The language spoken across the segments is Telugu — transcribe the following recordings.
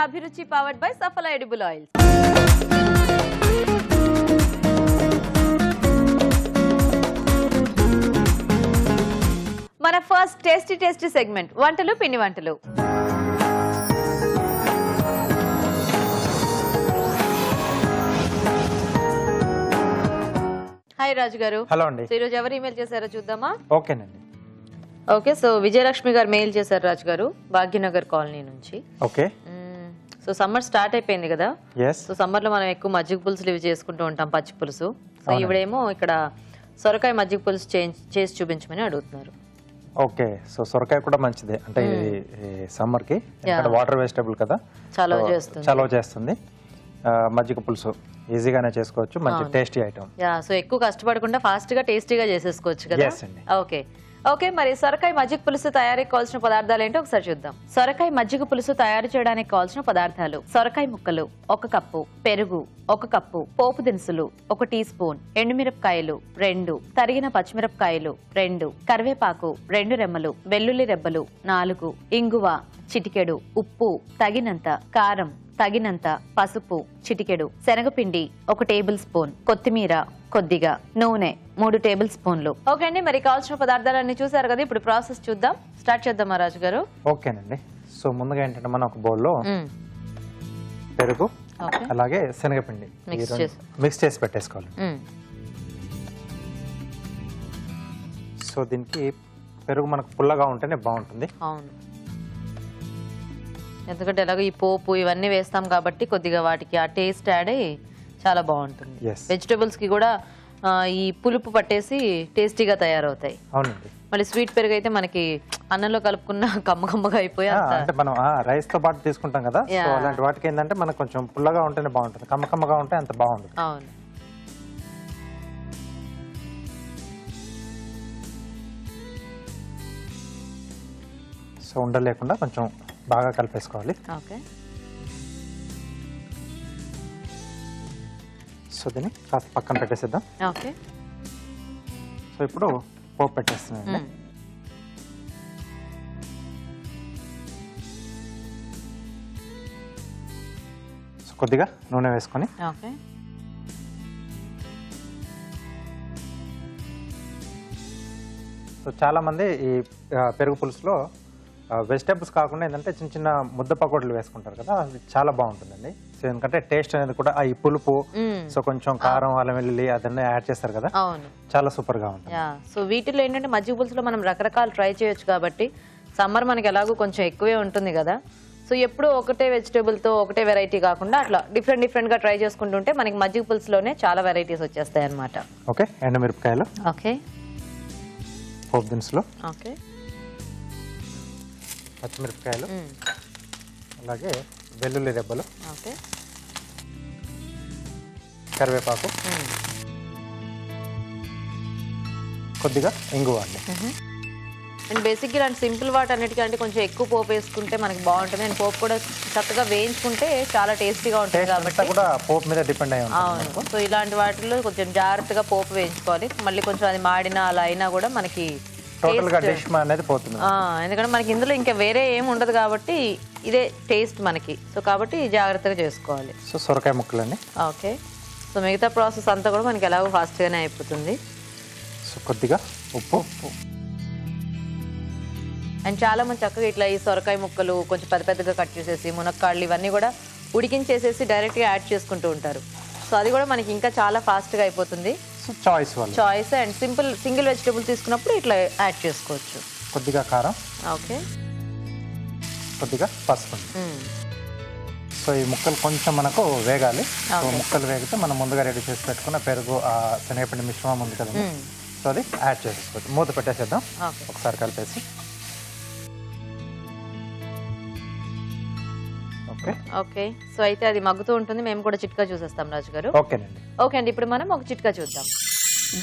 అభిరుచి powered by Saphala edible oils. మన ఫస్ట్ టేస్టీ సెగ్మెంట్ వంటలు పిండి వంటలు. హాయ్ రాజు గారు. హలో అండి. ఈరోజు ఎవరు ఈమెయిల్ చేశారో చూద్దామా? ఓకేనండి. ఓకే, సో విజయలక్ష్మి గారు మెయిల్ చేశారు రాజు గారు, భాగ్యనగర్ కాలనీ నుంచి. ఓకే. సో సమ్మర్ స్టార్ట్ అయిపోయింది కదా. సో సమ్మర్ లో మనం ఎక్కువ మజ్జిగ పులుసులు ఇవి చేసుకుంటూ ఉంటాం, పచ్చి పులుసు. సో ఇవిడేమో ఇక్కడ సొరకాయ మజ్జిగ పులుసు చేసి చూపించమని అడుగుతున్నారు. ఓకే, సో సొరకాయ కూడా మంచిదే, అంటే సమ్మర్ కి వాటర్ వెజిటబుల్ కదా, చలవ చేస్తుంది. మజ్జిగ పులుసు ఈజీగానే చేసుకోవచ్చు, మంచి టేస్టీ ఐటమ్. సో ఎక్కువ కష్టపడకుండా ఫాస్ట్ గా టేస్టీగా చేసేసుకోవచ్చు కదా. ఓకే ఓకే, మరి సొరకాయ మజ్జిగ పులుసు తయారీకి కావాల్సిన పదార్థాలు ఏంటో ఒకసారి చూద్దాం. సొరకాయ మజ్జిగ పులుసు తయారు చేయడానికి కావాల్సిన పదార్థాలు: సొరకాయ ముక్కలు 1 కప్పు, పెరుగు 1 కప్పు, పోపు దినుసులు 1 టీ స్పూన్, ఎండుమిరపకాయలు 2, తరిగిన పచ్చిమిరపకాయలు 2, కరివేపాకు 2 రెమ్మలు, వెల్లుల్లి రెబ్బలు 4, ఇంగువ చిటికెడు, ఉప్పు తగినంత, కారం తగినంత, పసుపు చిటికెడు, శనగపిండి 1 టేబుల్ స్పూన్, కొత్తిమీర కొద్దిగా, నూనె 3 టేబుల్ స్పూన్లు. ఓకే అండి, మరి కావాల్సిన పదార్థాలన్నీ చూసారు కదా, ఇప్పుడు ప్రాసెస్ చూద్దాం. స్టార్ట్ చేద్దాం రాజు గారు. ఓకేనండి. సో ముందుగా ఏంటంటే మనం ఒక బౌల్లో పెరుగు అలాగే శనగపిండి మిక్స్ చేసి పెట్టేసుకోవాలి. సో దీనికి పెరుగు మనకు పుల్లగా ఉంటేనే బాగుంటుంది. అవును, ఎందుకంటే ఎలాగో ఈ పోపు ఇవన్నీ వేస్తాం కాబట్టి కొద్దిగా వాటికి ఆ టేస్ట్ యాడ్ అయ్యి చాలా బాగుంటుంది. వెజిటేబుల్స్ కి కూడా ఈ పులుపు పట్టేసి టేస్టీగా తయారవుతాయి. అవునండి. మళ్ళీ స్వీట్ పెరుగు అయితే మనకి అన్నంలో కలుపుకున్న కమ్మగా అయిపోయి, అంటే మనం రైస్ తో పాటు తీసుకుంటాం కదా, సో అలాంటి వాటికి ఏంటంటే మనకు కొంచెం పుల్లగా ఉంటేనే బాగుంటుంది, కమ్మగా ఉంటే అంత బాగుంటుంది. అవును. సో ఉండలేకుండా కొంచెం బాగా కలిపేసుకోవాలి. ఓకే. సో దీన్ని కాస్త పక్కన పెట్టేసిద్దాం. ఓకే. సో ఇప్పుడు పోపు పెట్టేస్తున్నాను. సో కొద్దిగా నూనె వేసుకొని ఓకే. సో చాలా మంది ఈ పెరుగు పులుసులో వెజిటేబుల్స్ కాకుండా ఏంటంటే చిన్న చిన్న ముద్ద పకోడీలు వేసుకుంటారు కదా, అది చాలా బాగుంటుందండి. సో ఎందుకంటే టేస్ట్ అనేది కూడా ఈ పులుపు, సో కొంచెం కారం అల్లం వెల్లుల్లి అదన్నీ యాడ్ చేస్తారు కదా, చాలా సూపర్ గా ఉంటుంది. సో వీటిలో ఏంటంటే మజ్జిగ పులుసులో మనం రకరకాలు ట్రై చేయొచ్చు కాబట్టి, సమ్మర్ మనకి ఎలాగో కొంచెం ఎక్కువే ఉంటుంది కదా. సో ఎప్పుడు ఒకటే వెజిటేబుల్ తో ఒకటే వెరైటీ కాకుండా అట్లా డిఫరెంట్ గా ట్రై చేసుకుంటుంటే మనకి మజ్జిగ పులుసులోనే చాలా వెరైటీస్ వచ్చేస్తాయి అన్నమాట. ఓకే. ఎండుమిరపకాయలు, ఓకే, పోపు దినుసులు, ఓకే, పచ్చిమిరపకాయలు, అలాగే వెల్లుల్లి రెబ్బలు, ఓకే, కరివేపాకు, కొద్దిగా ఇంగువ అండి. అండ్ బేసిక్గా ఇలాంటి సింపుల్ వాటి అన్నిటికంటే కొంచెం ఎక్కువ పోపు వేసుకుంటే మనకి బాగుంటుంది. అండ్ పోపు కూడా చక్కగా వేయించుకుంటే చాలా టేస్టీగా ఉంటుంది కాబట్టి కూడా పోపు మీద డిపెండ్ అయ్యి ఉంటుంది. అవును. సో ఇలాంటి వాటిలో కొంచెం జాగ్రత్తగా పోపు వేయించుకోవాలి. మళ్ళీ కొంచెం అది మాడినా అలా అయినా కూడా మనకి ఎందుకంటే మనకి ఇందులో ఇంకా వేరే ఏమి ఉండదు కాబట్టి ఇదే టేస్ట్ మనకి. సో కాబట్టి జాగ్రత్తగా చేసుకోవాలి. సో సొరకాయ ముక్కలండి. ఓకే. సో మిగతా ప్రాసెస్ అంతా కూడా మనకి ఎలాగో ఫాస్ట్గానే అయిపోతుంది. సో కొద్దిగా ఉప్పు. అండ్ చాలా మంది చక్కగా ఇట్లా ఈ సొరకాయ ముక్కలు కొంచెం పెద్దగా కట్ చేసేసి మునక్కాళ్ళు ఇవన్నీ కూడా ఉడికించేసేసి డైరెక్ట్గా యాడ్ చేసుకుంటూ ఉంటారు. సో అది కూడా మనకి ఇంకా చాలా ఫాస్ట్గా అయిపోతుంది. చాయిస్ అండ్ సింగిల్ వెజిటేబుల్ తీసుకున్నప్పుడు ఇట్లా యాడ్ చేసుకోవచ్చు. కొద్దిగా కారం, ఓకే, కొద్దిగా పసుపు. సో ఈ ముక్కలు కొంచెం మనకు వేగాలి. సో ముక్కలు వేగితే మనం ముందుగా రెడీ చేసి పెట్టుకున్న పెరుగు శనగపిండి మిశ్రమం ఉంది కదండి, సో అది యాడ్ చేసేసుకోవచ్చు. మూత పెట్టేసేద్దాం, ఒకసారి కలిపేసి. ఓకే. సో అయితే అది మగ్గుతూ ఉంటుంది, మేము కూడా చిట్కా చూసేస్తాం రాజు గారు. ఓకేనండి. ఓకే అండి, ఇప్పుడు మనం ఒక చిట్కా చూద్దాం.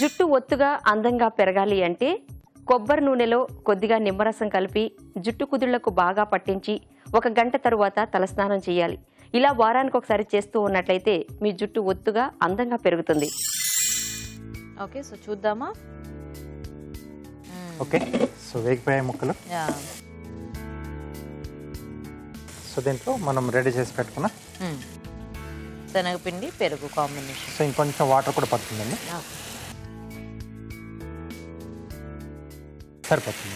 జుట్టు ఒత్తుగా అందంగా పెరగాలి అంటే కొబ్బరి నూనెలో కొద్దిగా నిమ్మరసం కలిపి జుట్టు కుదుళ్లకు బాగా పట్టించి 1 గంట తరువాత తలస్నానం చేయాలి. ఇలా వారానికి ఒకసారి చేస్తూ ఉన్నట్లయితే మీ జుట్టు ఒత్తుగా అందంగా పెరుగుతుంది. ఓకే, సో చూద్దామా. ఓకే. సో వేగిపోయే ముక్కలు. సో సో దీంట్లో మనం రెడీ చేసి పెట్టుకున్న శనగపిండి పెరుగు కాంబినేషన్. సో ఇంకొంచెం వాటర్ కూడా పడుతుందండి, సరిపోతుంది.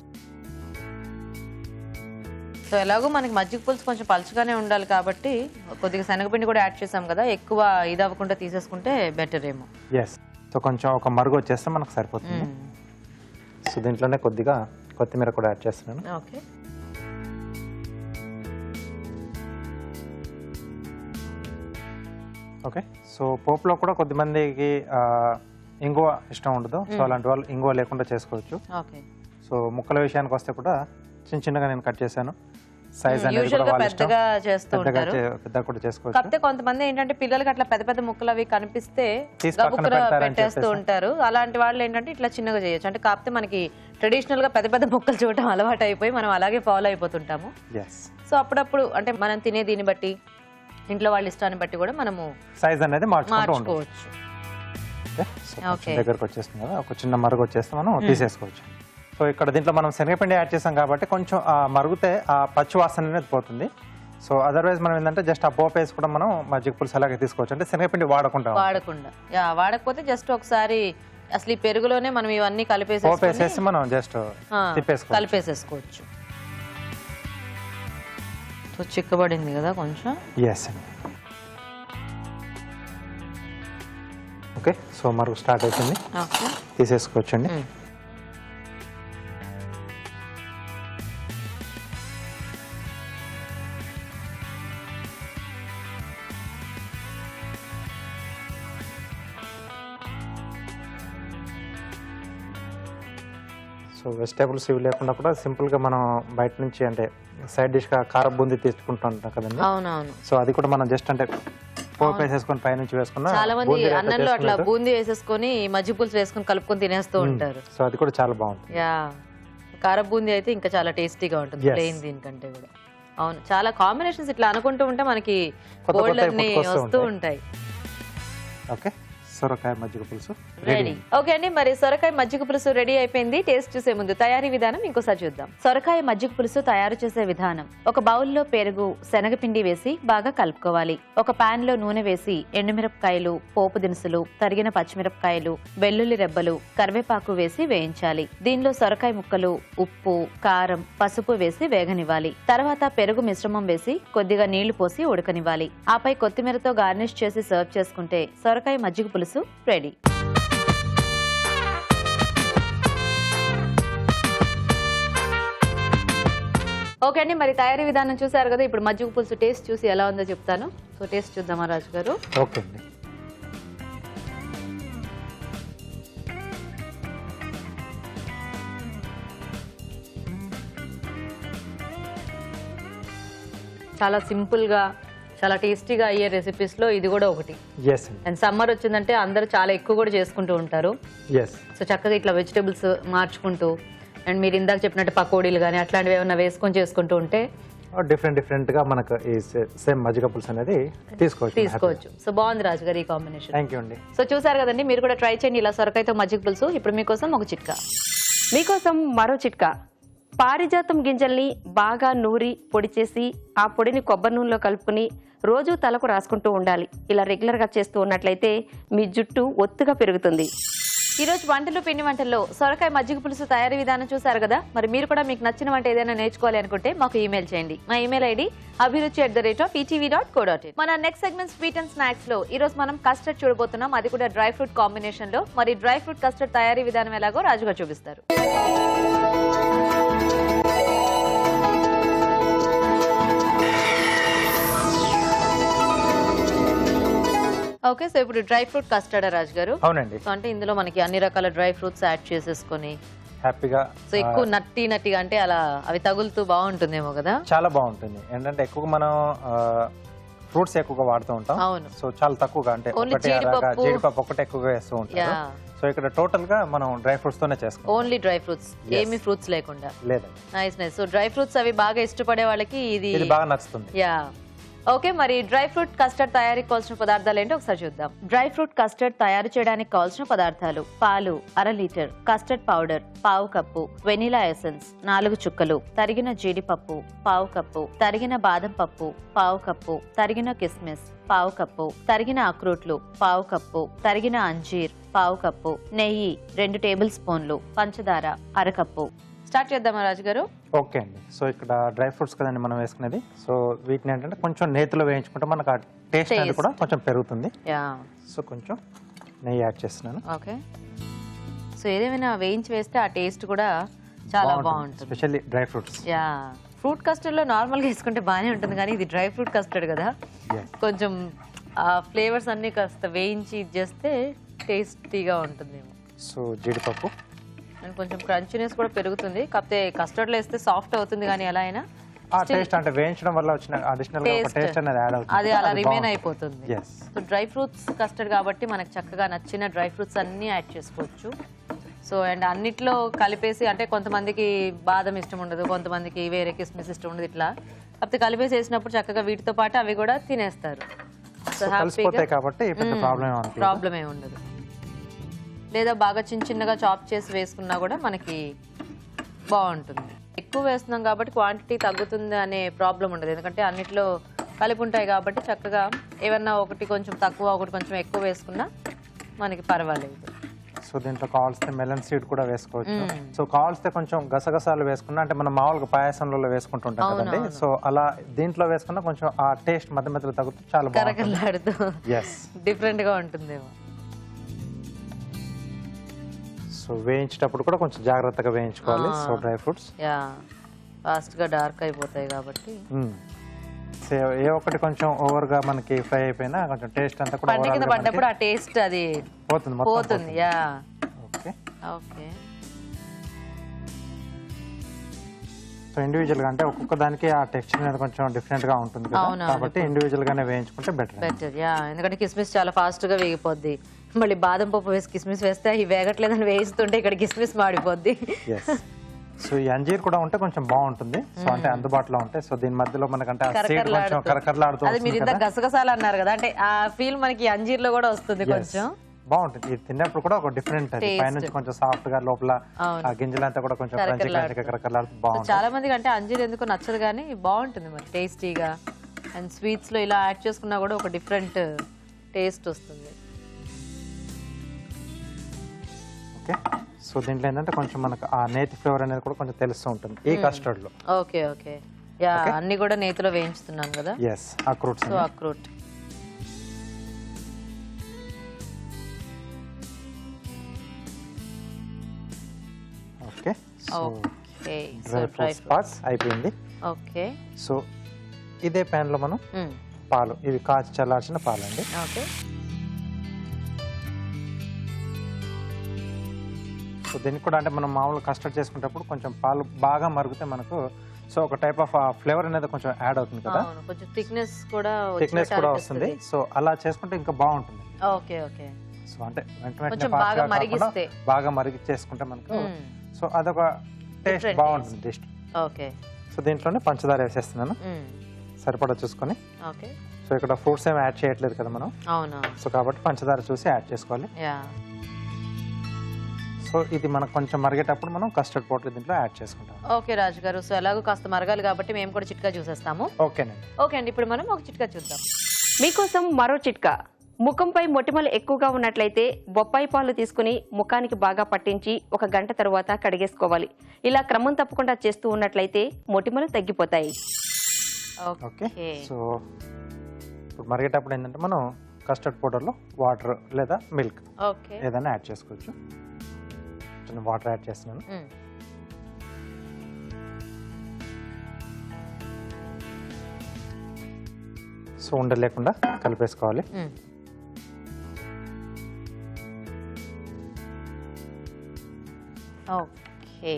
సో ఎలాగో మనకి మజ్జిగ పులుసు కొంచెం పలుచగానే ఉండాలి కాబట్టి కొద్దిగా శనగపిండి కూడా యాడ్ చేసాం కదా, ఎక్కువ ఇది అవ్వకుండా తీసేసుకుంటే బెటర్ ఏమో. ఎస్, సో కొంచెం ఒక మరుగు వచ్చేస్తే మనకు సరిపోతుంది. సో దీంట్లోనే కొద్దిగా కొత్తిమీర కూడా యాడ్ చేస్తున్నాను. ఓకే. ఓకే, సో పోపులో కూడా కొద్దిమందికి ఇంగువ ఇష్టం ఉండదు, సో అలాంటి వాళ్ళు ఇంగువ లేకుండా చేసుకోవచ్చు. ఓకే. సో ముక్కల విషయానికి వస్తే కూడా చిన్న చిన్నగా నేను కట్ చేశాను. సైజ్ అనేది యూజువల్ గా కూడా వాళ్ళ ఇష్టం, పెద్దగా చేస్తూ పెద్దగా ఉంటారు. పెద్దగా కూడా చేసుకోవచ్చు. కాకపోతే కొంతమంది ఏంటంటే పిల్లలకి అట్లా పెద్ద పెద్ద ముక్కలు అవి కనిపిస్తే తీసి పక్కన గబుక్కున పెడతారని పెట్టేస్తూ చెప్పేసి. ఉంటారు. అలాంటి వాళ్ళు ఏంటంటే ఇట్లా చిన్నగా చేయొచ్చు. అంటే కాకపోతే మనకి ట్రెడిషనల్ గా పెద్ద పెద్ద ముక్కలు చూడటం అలవాటు అయిపోయి మనం అలాగే ఫాలో అయిపోతుంటాము. Yes. సో అప్పుడప్పుడు అంటే మనం తినే దీన్ని బట్టి ఇంట్లో వాళ్ళ ఇష్టాన్ని బట్టి కూడా మనము సైజ్ అనేది మార్చుకుంటూ ఉంటాం. మార్చుకోవచ్చు. ఓకే, సో కొంచెం ఓకే. దగ్గరకు వచ్చేస్తుంది కదా, ఒక చిన్న మరుగు వచ్చేస్తే మనం తీసేసుకోవచ్చు. సో ఇక్కడ దీంట్లో మనం శనగపిండి యాడ్ చేసాం కాబట్టి కొంచెం మరుగుతే ఆ పచ్చి వాసన అనేది పోతుంది. సో అదర్వైజ్ మనం ఏంటంటే జస్ట్ ఆ పోపు వేసి కూడా మనం మజ్జిగ పులుసు అలాగే తీసుకోవచ్చు, అంటే శనగపిండి వాడకుండా. వాడకపోతే జస్ట్ ఒకసారి అసలు ఈ పెరుగులోనే మనం ఇవన్నీ పోపు వేసేసి మనం జస్ట్ తిప్పేసుకోవచ్చు, కలిపేసేసుకోవచ్చు. సో చిక్కబడింది కదా కొంచెం. ఎస్ అండి. ఓకే, సో మరుగు స్టార్ట్ అయిపోయింది, ఓకే. తీసేసుకోవచ్చు అండి. సో వెజిటేబుల్స్ ఇవి లేకుండా కూడా సింపుల్గా మనం బయట నుంచి అంటే సైడ్ డిష్గా కారం బూందీ తీసుకుంటాం కదండి. అవునవును. సో అది కూడా మనం జస్ట్ అంటే పోపు వేసేసుకొని పైనుంచి వేసుకున్నా చాలా మంది అన్నంలో అట్లా బూందీ వేసేసుకొని మజ్జిగ పులుసు వేసుకొని కలుపుకొని తినేస్తూ ఉంటారు. సో అది కూడా చాలా బాగుంటుంది. యా, కారం బూందీ అయితే ఇంకా చాలా టేస్టీగా ఉంటుంది ప్లెయిన్ దీనికంటే కూడా. అవును, చాలా కాంబినేషన్స్ ఇట్లా అనుకుంటూ ఉంటే మనకి బోల్డ్ అన్ని వస్తూ ఉంటాయి. ఓకే, సొరకాయ మజ్జిగ పులుసు రెడీ. ఓకే అండి, మరి సొరకాయ మజ్జిగ పులుసు రెడీ అయిపోయింది. టేస్ట్ చూసే ముందు తయారీ విధానం ఇంకోసారి చూద్దాం. సొరకాయ మజ్జిగ పులుసు తయారు చేసే విధానం: ఒక బౌల్లో పెరుగు, శనగపిండి వేసి బాగా కలుపుకోవాలి. ఒక పాన్ లో నూనె వేసి ఎండుమిరపకాయలు, పోపు దినుసులు, తరిగిన పచ్చిమిరపకాయలు, వెల్లుల్లి రెబ్బలు, కరివేపాకు వేసి వేయించాలి. దీనిలో సొరకాయ ముక్కలు, ఉప్పు, కారం, పసుపు వేసి వేగనివ్వాలి. తర్వాత పెరుగు మిశ్రమం వేసి కొద్దిగా నీళ్లు పోసి ఉడకనివ్వాలి. ఆపై కొత్తిమీరతో గార్నిష్ చేసి సర్వ్ చేసుకుంటే సొరకాయ మజ్జిగ పులుసు రెడీ. ఓకే అండి, మరి తయారీ విధానం చూసారు కదా. ఇప్పుడు మజ్జిగ పులుసు టేస్ట్ చూసి ఎలా ఉందో చెప్తాను. సో టేస్ట్ చూద్దామా రాజు గారు? ఓకే అండి. చాలా సింపుల్ గా చాలా టేస్టీగా అయ్యే రెసిపీస్ లో ఇది కూడా ఒకటి. ఎస్ అండి. అండ్ సమ్మర్ వచ్చిందంటే అందరూ చాలా ఎక్కువ కూడా చేసుకుంటూ ఉంటారు. ఎస్. సో చక్కగా ఇట్లా వెజిటేబుల్స్ మార్చుకుంటూ అండ్ మీరు ఇందాక చెప్పినట్టు పకోడీలు కానీ అట్లాంటివి ఏమైనా వేసుకొని చేసుకుంటూ ఉంటే డిఫరెంట్ గా మనకు ఈ సేమ్ మజ్జిగ పులుసు అనేది తీసుకోవచ్చు. సో బాగుంది రాజు గారు ఈ కాంబినేషన్. థ్యాంక్ యూ అండి. సో చూసారు కదండి, మీరు కూడా ట్రై చేయండి ఇలా సొరకాయతో మజ్జిగ పులుసు. ఇప్పుడు మీకోసం ఒక చిట్కా. మీకోసం మరో చిట్కా. పారిజాతం గింజల్ని బాగా నూరి పొడి చేసి ఆ పొడిని కొబ్బరి నూనెలో కలుపుకుని రోజు తలకు రాసుకుంటూ ఉండాలి. ఇలా రెగ్యులర్గా చేస్తూ ఉన్నట్లయితే మీ జుట్టు ఒత్తుగా పెరుగుతుంది. ఈ రోజు వంటలు పిండి వంటల్లో సొరకాయ మజ్జిగ పులుసు తయారీ విధానం చూసారు కదా. మరి మీరు కూడా మీకు నచ్చిన వంట ఏదైనా నేర్చుకోవాలి అనుకుంటే మాకు ఈమెయిల్ చేయండి. మా ఈమెయిల్ ఐడి abhiruchi@etv.co.in. మన next segment sweet and snacks లో ఈ రోజు మనం కస్టర్డ్ చూడబోతున్నాం. అది కూడా డ్రై ఫ్రూట్ కాంబినేషన్ లో. మరి డ్రై ఫ్రూట్ కస్టర్డ్ తయారీ విధానం ఎలాగో రాజుగా చూపిస్తారు. ఓకే, సో ఇప్పుడు డ్రై ఫ్రూట్ కస్టర్డ్ రాజు గారు. అవునండి. సో అంటే ఇందులో మనకి అన్ని రకాల డ్రై ఫ్రూట్స్ యాడ్ చేసేసుకొని హ్యాపీగా, సో ఎక్కువ నట్టిగా అంటే అలా అవి తగులుతూ బాగుంటుందేమో కదా. చాలా బాగుంటుంది. ఏంటంటే ఎక్కువగా మనం ఫ్రూట్స్ ఎక్కువగా వాడుతూ ఉంటాం. అవును. సో చాలా తక్కువగా అంటే జీడిపప్పు ఒకటి ఎక్కువగా వేస్తూ ఉంటాం. సో ఇక్కడ టోటల్ గా మనం డ్రై ఫ్రూట్స్ తోనే చేసుకోవాలి. ఓన్లీ డ్రై ఫ్రూట్స్, ఏమి ఫ్రూట్స్ లేకుండా. లేదండి. Nice nice. So dry fruits అవి బాగా ఇష్టపడే వాళ్ళకి ఇది బాగా నచ్చుతుంది. యా. ఓకే, మరి డ్రై ఫ్రూట్ కస్టర్డ్ తయారీకి కావాల్సిన పదార్థాలు ఏంటో ఒకసారి చూద్దాం. డ్రై ఫ్రూట్ కస్టర్డ్ తయారు చేయడానికి కావాల్సిన పదార్థాలు: పాలు 1/2 litre, custard powder 1/2 cup, vanilla essence 4 చుక్కలు, తరిగిన జీడిపప్పు 1/2 కప్పు, తరిగిన బాదం పప్పు 1/2 కప్పు, తరిగిన కిస్మిస్ 1/2 కప్పు, తరిగిన అక్రూట్లు 1/2 కప్పు, తరిగిన అంజీర్ 1/2 కప్పు, నెయ్యి 2 టేబుల్ స్పూన్లు, పంచదార 1/2 కప్పు. స్టార్ట్ చేద్దామా రాజు గారు? ఓకే అండి. సో ఇక్కడ డ్రై ఫ్రూట్స్ కదండి మనం వేసుకునేది. సో వీటిని ఏంటంటే కొంచెం నేతిలో వేయించుకుంటే మనకు ఆ టేస్ట్ అనేది కూడా కొంచెం పెరుగుతుంది. సో కొంచెం నెయ్యి యాడ్ చేస్తున్నాను. ఓకే, సో ఏదేమైనా వేయించి వేస్తే ఆ టేస్ట్ కూడా చాలా బాగుంటుంది, specially dry fruits. Yeah, fruit custard లో నార్మల్గా వేసుకుంటే బాగానే ఉంటుంది, కానీ ఇది డ్రై ఫ్రూట్ కస్టర్డ్ కదా, కొంచెం ఆ ఫ్లేవర్స్ అన్ని కాస్త వేయించి చేస్తే టేస్టీగా ఉంటుందేమో. సో జీడిపప్పు అండ్ కొంచెం క్రంచీనెస్ కూడా పెరుగుతుంది, కాకపోతే కస్టర్డ్లో వేస్తే సాఫ్ట్ అవుతుంది, కానీ ఎలా అయినా ఆ టేస్ట్ అంటే వేయించడం వల్ల వచ్చిన అడిషనల్ టేస్ట్ అనేది యాడ్ అవుతుంది, అది అలా రిమైన్ అయిపోతుంది. Yes. So dry fruits custard కాబట్టి మనకు చక్కగా నచ్చిన డ్రై ఫ్రూట్స్ అన్ని యాడ్ చేసుకోవచ్చు. సో అండ్ అన్నిట్లో కలిపేసి, అంటే కొంతమందికి బాదం ఇష్టం ఉండదు, కొంతమందికి వేరే కిస్మిస్ ఇష్టం ఉండదు, ఇట్లా కాకపోతే కలిపేసి వేసినప్పుడు చక్కగా వీటితో పాటు అవి కూడా తినేస్తారు. సో హ్యాపీగా కాబట్టి ప్రాబ్లం ఏమి ఉండదు. లేదా బాగా చిన్న చిన్నగా చాప్ చేసి వేసుకున్నా కూడా మనకి బాగుంటుంది. ఎక్కువ వేస్తున్నాం కాబట్టి క్వాంటిటీ తగ్గుతుంది అనే ప్రాబ్లం ఉండదు, ఎందుకంటే అన్నిట్లో కలిపి ఉంటాయి కాబట్టి చక్కగా ఏమన్నా ఒకటి కొంచెం తక్కువ ఒకటి కొంచెం ఎక్కువ వేసుకున్నా మనకి పర్వాలేదు. సో దీంట్లో కావాల్సిన మెలన్ సీడ్ కూడా వేసుకోవచ్చు. సో కావాల్సిన కొంచెం గసగసాలు వేసుకున్నా, అంటే మనం మామూలుగా పాయసంలో వేసుకుంటుంటాం కదండి, సో అలా దీంట్లో వేసుకున్నా కొంచెం ఆ టేస్ట్ మధ్య మధ్యలో తగ్గుతూ చాలా కరకరలాడుతూ డిఫరెంట్ గా ఉంటుందేమో. సో వేయించేటప్పుడు కూడా కొంచెం జాగ్రత్తగా వేయించుకోవాలి. సో డ్రై ఫ్రూట్స్ ఫాస్ట్ గా డార్క్ అయిపోతాయి కాబట్టి ఏ ఒక్కటి కొంచెం ఓవర్ గా మనకి ఫ్రై అయిపోయినా కొంచెం టేస్ట్ అంతా కూడా పంట కింద పడ్డప్పుడు ఆ టేస్ట్ అది పోతుంది. Yeah, okay okay. So individual గా అంటే ఒక్కొక్క దానికి ఆ టెక్స్చర్ అనేది కొంచెం డిఫరెంట్ గా ఉంటుంది కదా, కాబట్టి ఇండివిజువల్ గానే వేయించుకుంటే బెటర్. యా, ఎందుకంటే కిస్మిస్ చాలా ఫాస్ట్ గా వేగిపోద్ది. మళ్ళీ బాదం పప్పు వేసి కిస్మిస్ వేస్తే అవి వేగట్లేదని వేయిస్తుంటే ఇక్కడ కిస్మిస్ మాడిపోద్ది. సో ఈ అంజీర్ కూడా ఉంటే కొంచెం బాగుంటుంది. సో అంటే అందుబాటులో ఉంటాయి. సో దీని మధ్యలో మనకంటే కరకరలాడుతూ అది మీరు ఇంత గసగసాలు అన్నారు కదా, అంటే ఆ ఫీల్ మనకి అంజీర్ లో కూడా వస్తుంది, కొంచెం బాగుంటుంది. ఇది తిన్నప్పుడు కూడా ఒక డిఫరెంట్, పైనుంచి కొంచెం సాఫ్ట్ గా లోపల ఆ గింజలంతా కూడా కొంచెం కరకరలాడుతూ బాగుంటుంది. చాలా మందికి అంటే అంజీర్ ఎందుకు నచ్చదు, కానీ బాగుంటుంది మరి టేస్టీగా. అండ్ స్వీట్స్ లో ఇలా యాడ్ చేసుకున్నా కూడా ఒక డిఫరెంట్ టేస్ట్ వస్తుంది. ఓకే, సో దీంట్లో ఏంటంటే కొంచెం మనకు ఆ నేతి ఫ్లేవర్ అనేది కూడా కొంచెం తెలుస్తూ ఉంటుంది ఈ కస్టర్డ్ లో. ఓకే ఓకే, యా, అన్ని కూడా నేతిలో వేయించుతున్నాం కదా. yes, అక్రూట్స్. సో అక్రూట్. Okay, okay. So dry fruits అయిపోయింది. ఓకే, సో ఇదే ప్యాన్ లో మనం పాలు, ఇవి కాచి చల్లార్చిన పాలు అండి. ఓకే. సో దీనికి కూడా అంటే మనం మామూలుగా కస్టర్డ్ చేసుకునేటప్పుడు కొంచెం పాలు బాగా మరిగితే మనకు సో ఒక టైప్ ఆఫ్ ఫ్లేవర్ అనేది కొంచెం యాడ్ అవుతుంది కదా, కొంచెం థిక్నెస్ కూడా వస్తుంది. సో అలా చేసుకుంటే ఇంకా బాగుంటుంది. Okay okay. సో అంటే బాగా మరిగి చేసుకుంటే మనకు సో అదొక టేస్ట్ బాగుంటుంది టేస్ట్. ఓకే. సో దీంట్లోనే పంచదార వేసేస్తున్నాను సరిపడా చూసుకొని. ఓకే. సో ఇక్కడ ఫ్రూట్స్ ఏమి యాడ్ చేయట్లేదు కదా మనం, అవునా, సో కాబట్టి పంచదార చూసి యాడ్ చేసుకోవాలి. సో ఇది మనకు కొంచెం మరిగేటప్పుడు మనం కస్టర్డ్ పౌడర్ దీంట్లో యాడ్ చేసుకుంటాం. ఓకే రాజు గారు, సో ఎలాగో కాస్త మరగాలి కాబట్టి మేము కూడా చిట్కా చూసేస్తాము. ఓకేనండి. ఓకే అండి, ఇప్పుడు మనం ఒక చిట్కా చూద్దాం. మీకోసం మరో చిట్కా. ముఖంపై మొటిమలు ఎక్కువగా ఉన్నట్లయితే బొప్పాయి పాలు తీసుకుని ముఖానికి బాగా పట్టించి 1 గంట తరువాత కడిగేసుకోవాలి. ఇలా క్రమం తప్పకుండా చేస్తూ ఉన్నట్లయితే మొటిమలు తగ్గిపోతాయి. ఓకే. సో ఇప్పుడు మరిగేటప్పుడు ఏంటంటే మనం కస్టర్డ్ పౌడర్లో వాటర్ లేదా మిల్క్ ఏదైనా యాడ్ చేసుకోవచ్చు. వాటర్ యాడ్ చేస్తున్నాను. సో ఉండలు లేకుండా కలిపేసుకోవాలి. ఓకే.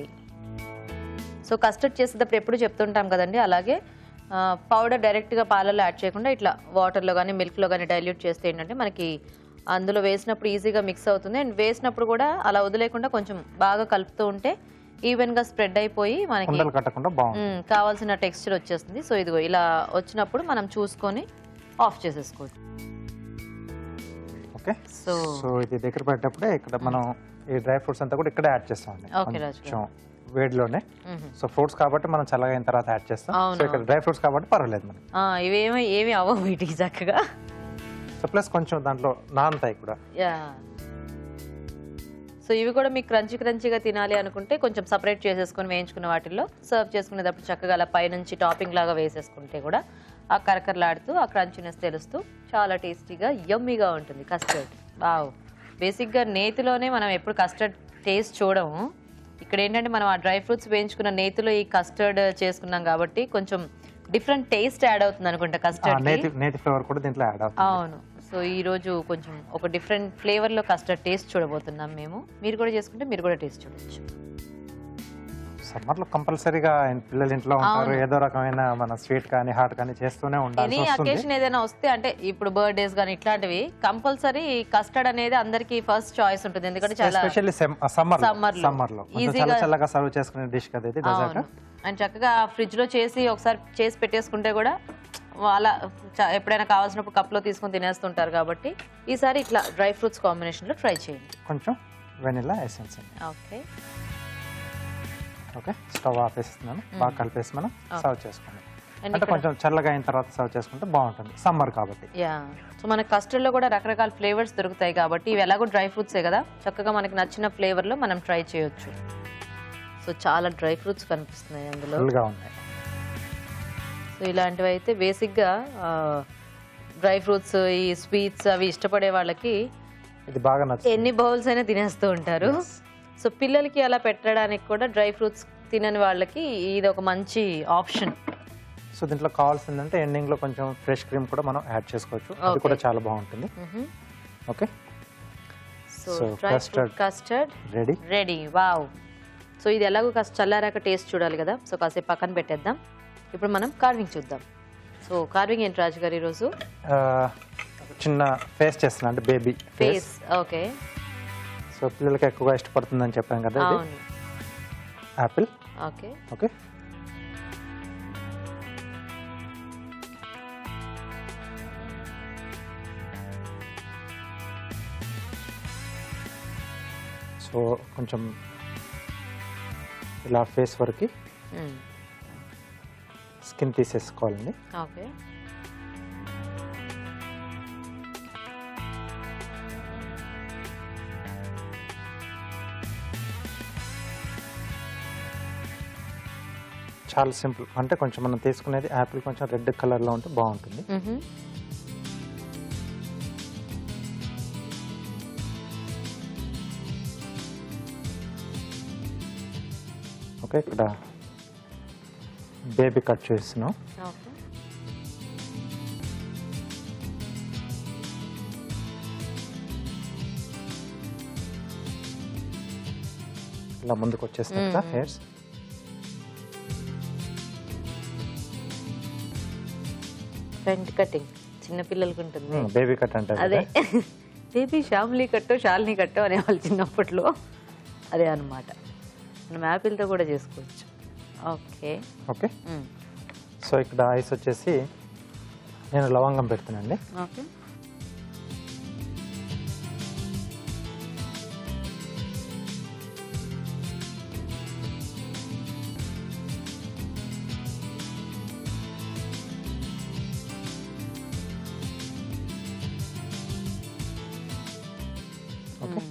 సో కస్టర్డ్ చేసేటప్పుడు ఎప్పుడు చెప్తుంటాం కదండి, అలాగే పౌడర్ డైరెక్ట్గా పాలలో యాడ్ చేయకుండా ఇట్లా వాటర్లో కానీ మిల్క్లో కానీ డైల్యూట్ చేస్తే ఏంటంటే మనకి అందులో వేసినప్పుడు ఈజీగా మిక్స్ అవుతుంది. అండ్ వేసినప్పుడు కూడా అలా వదిలేకుండా కొంచెం బాగా కలుపుతూ ఉంటే ఈవెన్ గా స్ప్రెడ్ అయిపోయి మనకి ఉండలు కట్టకుండా బాగుంటుంది. కావాల్సిన టెక్స్చర్ వచ్చేస్తుంది. సో ఇదిగో ఇలా వచ్చినప్పుడు మనం చూసుకొని ఆఫ్ చేసేసుకోవచ్చు. ఓకే, సో ఇది దగ్గర పడేటప్పుడే ఇక్కడ మనం ఈ డ్రై ఫ్రూట్స్ అంతా కూడా ఇక్కడే యాడ్ చేస్తామండి. కొంచెం వేడిలోనే. సో ఫ్రూట్స్ కాబట్టి మనం చల్లగా అయిన తర్వాత యాడ్ చేస్తాం. సో ఇక్కడ డ్రై ఫ్రూట్స్ కాబట్టి పర్వాలేదు మనకి. ఏమి అవ్వవు వీటికి చక్కగా. సో ప్లస్ కొంచెం దాంట్లో నానతాయి కూడా. సో ఇవి కూడా మీకు క్రంచీగా తినాలి అనుకుంటే కొంచెం సపరేట్ చేసేసుకొని వేయించుకున్న వాటిల్లో సర్వ్ చేసుకునేటప్పుడు చక్కగా అలా పైనుంచి టాపింగ్ లాగా వేసేసుకుంటే కూడా ఆ కరకరలాడుతూ ఆ క్రంచీనెస్ తెలుస్తూ చాలా టేస్టీగా యమ్మీగా ఉంటుంది కస్టర్డ్. వావ్, బేసిక్గా నేతిలోనే మనం ఎప్పుడు కస్టర్డ్ టేస్ట్ చూడము. ఇక్కడ ఏంటంటే మనం ఆ డ్రై ఫ్రూట్స్ వేయించుకున్న నేతిలో ఈ కస్టర్డ్ చేసుకున్నాం కాబట్టి కొంచెం డిఫరెంట్ టేస్ట్ యాడ్ అవుతుంది అనుకుంటా కస్టర్డ్. నేతి ఫ్లేవర్ కూడా దీంట్లో యాడ్ అవుతుంది. అవును. సో ఈ రోజు కొంచెం ఒక డిఫరెంట్ ఫ్లేవర్ లో కస్టర్డ్ టేస్ట్ చూడబోతున్నాం మేము. మీరు కూడా చేసుకుంటే మీరు కూడా టేస్ట్ చూడొచ్చు. సమ్మర్ లో కంపల్సరీగా పిల్లలు ఇంట్లో ఉంటారు, ఏదో రకమైన మన స్వీట్ కానీ హాట్ కానీ చేస్తూనే ఉండాలి. అకేషన్ ఏదైనా వస్తే అంటే ఇప్పుడు బర్త్డేస్ కానీ ఇట్లాంటివి కంపల్సరీ కస్టర్డ్ అనేది అందరికి ఫస్ట్ చాయిస్ ఉంటుంది. ఎందుకంటే చాలా ఎస్పెషల్లీ సమ్మర్ లో ఈజీగా చల్లగా సర్వ్ చేసుకునే డిష్ కదా ఇది డెజర్ట్. అండ్ చక్కగా ఫ్రిడ్జ్ లో ఒకసారి చేసి పెట్టేసుకుంటే కూడా అలా ఎప్పుడైనా కావాల్సినప్పుడు కప్ లో తీసుకొని తినేస్తుంటారు. కాబట్టి ఈసారి ఇట్లా డ్రై ఫ్రూట్స్ కాంబినేషన్ లో ట్రై చేయండి. కొంచెం vanilla essence. Okay okay, stove off వేస్తున్నాను. బాగా కలిపేసి మనం సర్వ్ చేసుకోండి. అంటే కొంచెం చల్లగా అయిన తర్వాత సర్వ్ చేసుకుంటే బాగుంటుంది సమ్మర్ కాబట్టి. సో మన కస్టర్డ్ లో కూడా రకరకాల ఫ్లేవర్స్ దొరుకుతాయి కాబట్టి ఇవి ఎలాగో డ్రై ఫ్రూట్సే కదా, చక్కగా మనకి నచ్చిన ఫ్లేవర్ లో మనం ట్రై చేయొచ్చు. సో చాలా డ్రై ఫ్రూట్స్ కనిపిస్తున్నాయి అందులో. ఉన్నాయి. సో ఇలాంటివి అయితే బేసిక్గా డ్రై ఫ్రూట్స్ ఈ స్వీట్స్ అవి ఇష్టపడే వాళ్ళకి ఇది బాగా నచ్చుతుంది. ఎన్ని బౌల్స్ అయినా తినేస్తూ ఉంటారు. సో పిల్లలకి అలా పెట్టడానికి కూడా డ్రై ఫ్రూట్స్ తినని వాళ్ళకి ఇది ఒక మంచి ఆప్షన్. సో దీంట్లో కావాల్సిందంటే ఎండింగ్ లో కొంచెం ఫ్రెష్ క్రీమ్ కూడా మనం యాడ్ చేసుకోవచ్చు. అది కూడా చాలా బాగుంటుంది. Okay, so custard ready. Wow. So ఇది ఎలాగో కాస్త చల్లారాక టేస్ట్ చూడాలి కదా, సో కాసేపు పక్కన పెట్టేద్దాం. ఇప్పుడు మనం కార్వింగ్ చూద్దాం. సో కార్వింగ్ ఏంటి రాజు గారు ఈరోజు? చిన్న ఫేస్ చేస్తున్నా, అంటే బేబీ ఫేస్. ఓకే, సో పిల్లలకి ఎక్కువగా ఇష్టపడుతుందని చెప్పాను కదా. ఇది యాపిల్. ఓకే ఓకే, సో కొంచెం ఇలా ఫేస్ వరకు స్కిన్ తీసేసుకోవాలండి. ఓకే, చాలా సింపుల్. అంటే కొంచెం మనం తీసుకునేది యాపిల్ కొంచెం రెడ్ కలర్ లో ఉంటే బాగుంటుంది. ఓకే, ఇక్కడ బేబీ కట్ చేస్తున్నాం. ఇలా ముందుకు వచ్చేస్తాం కదా హెయిర్స్. ఫ్రంట్ కటింగ్ చిన్న పిల్లలకి ఉంటుంది. బేబీ కట్ అంటే అదే బేబీ షామ్లీ కట్టో షాల్నీ కట్టో అనేవాళ్ళు చిన్నప్పట్లో. అదే అనమాట. మనం యాపిల్తో కూడా చేసుకోవచ్చు. ఓకే ఓకే, సో ఇక్కడ ఐస్ వచ్చేసి నేను లవంగం పెడుతున్నానండి. ఓకే, ఓకే,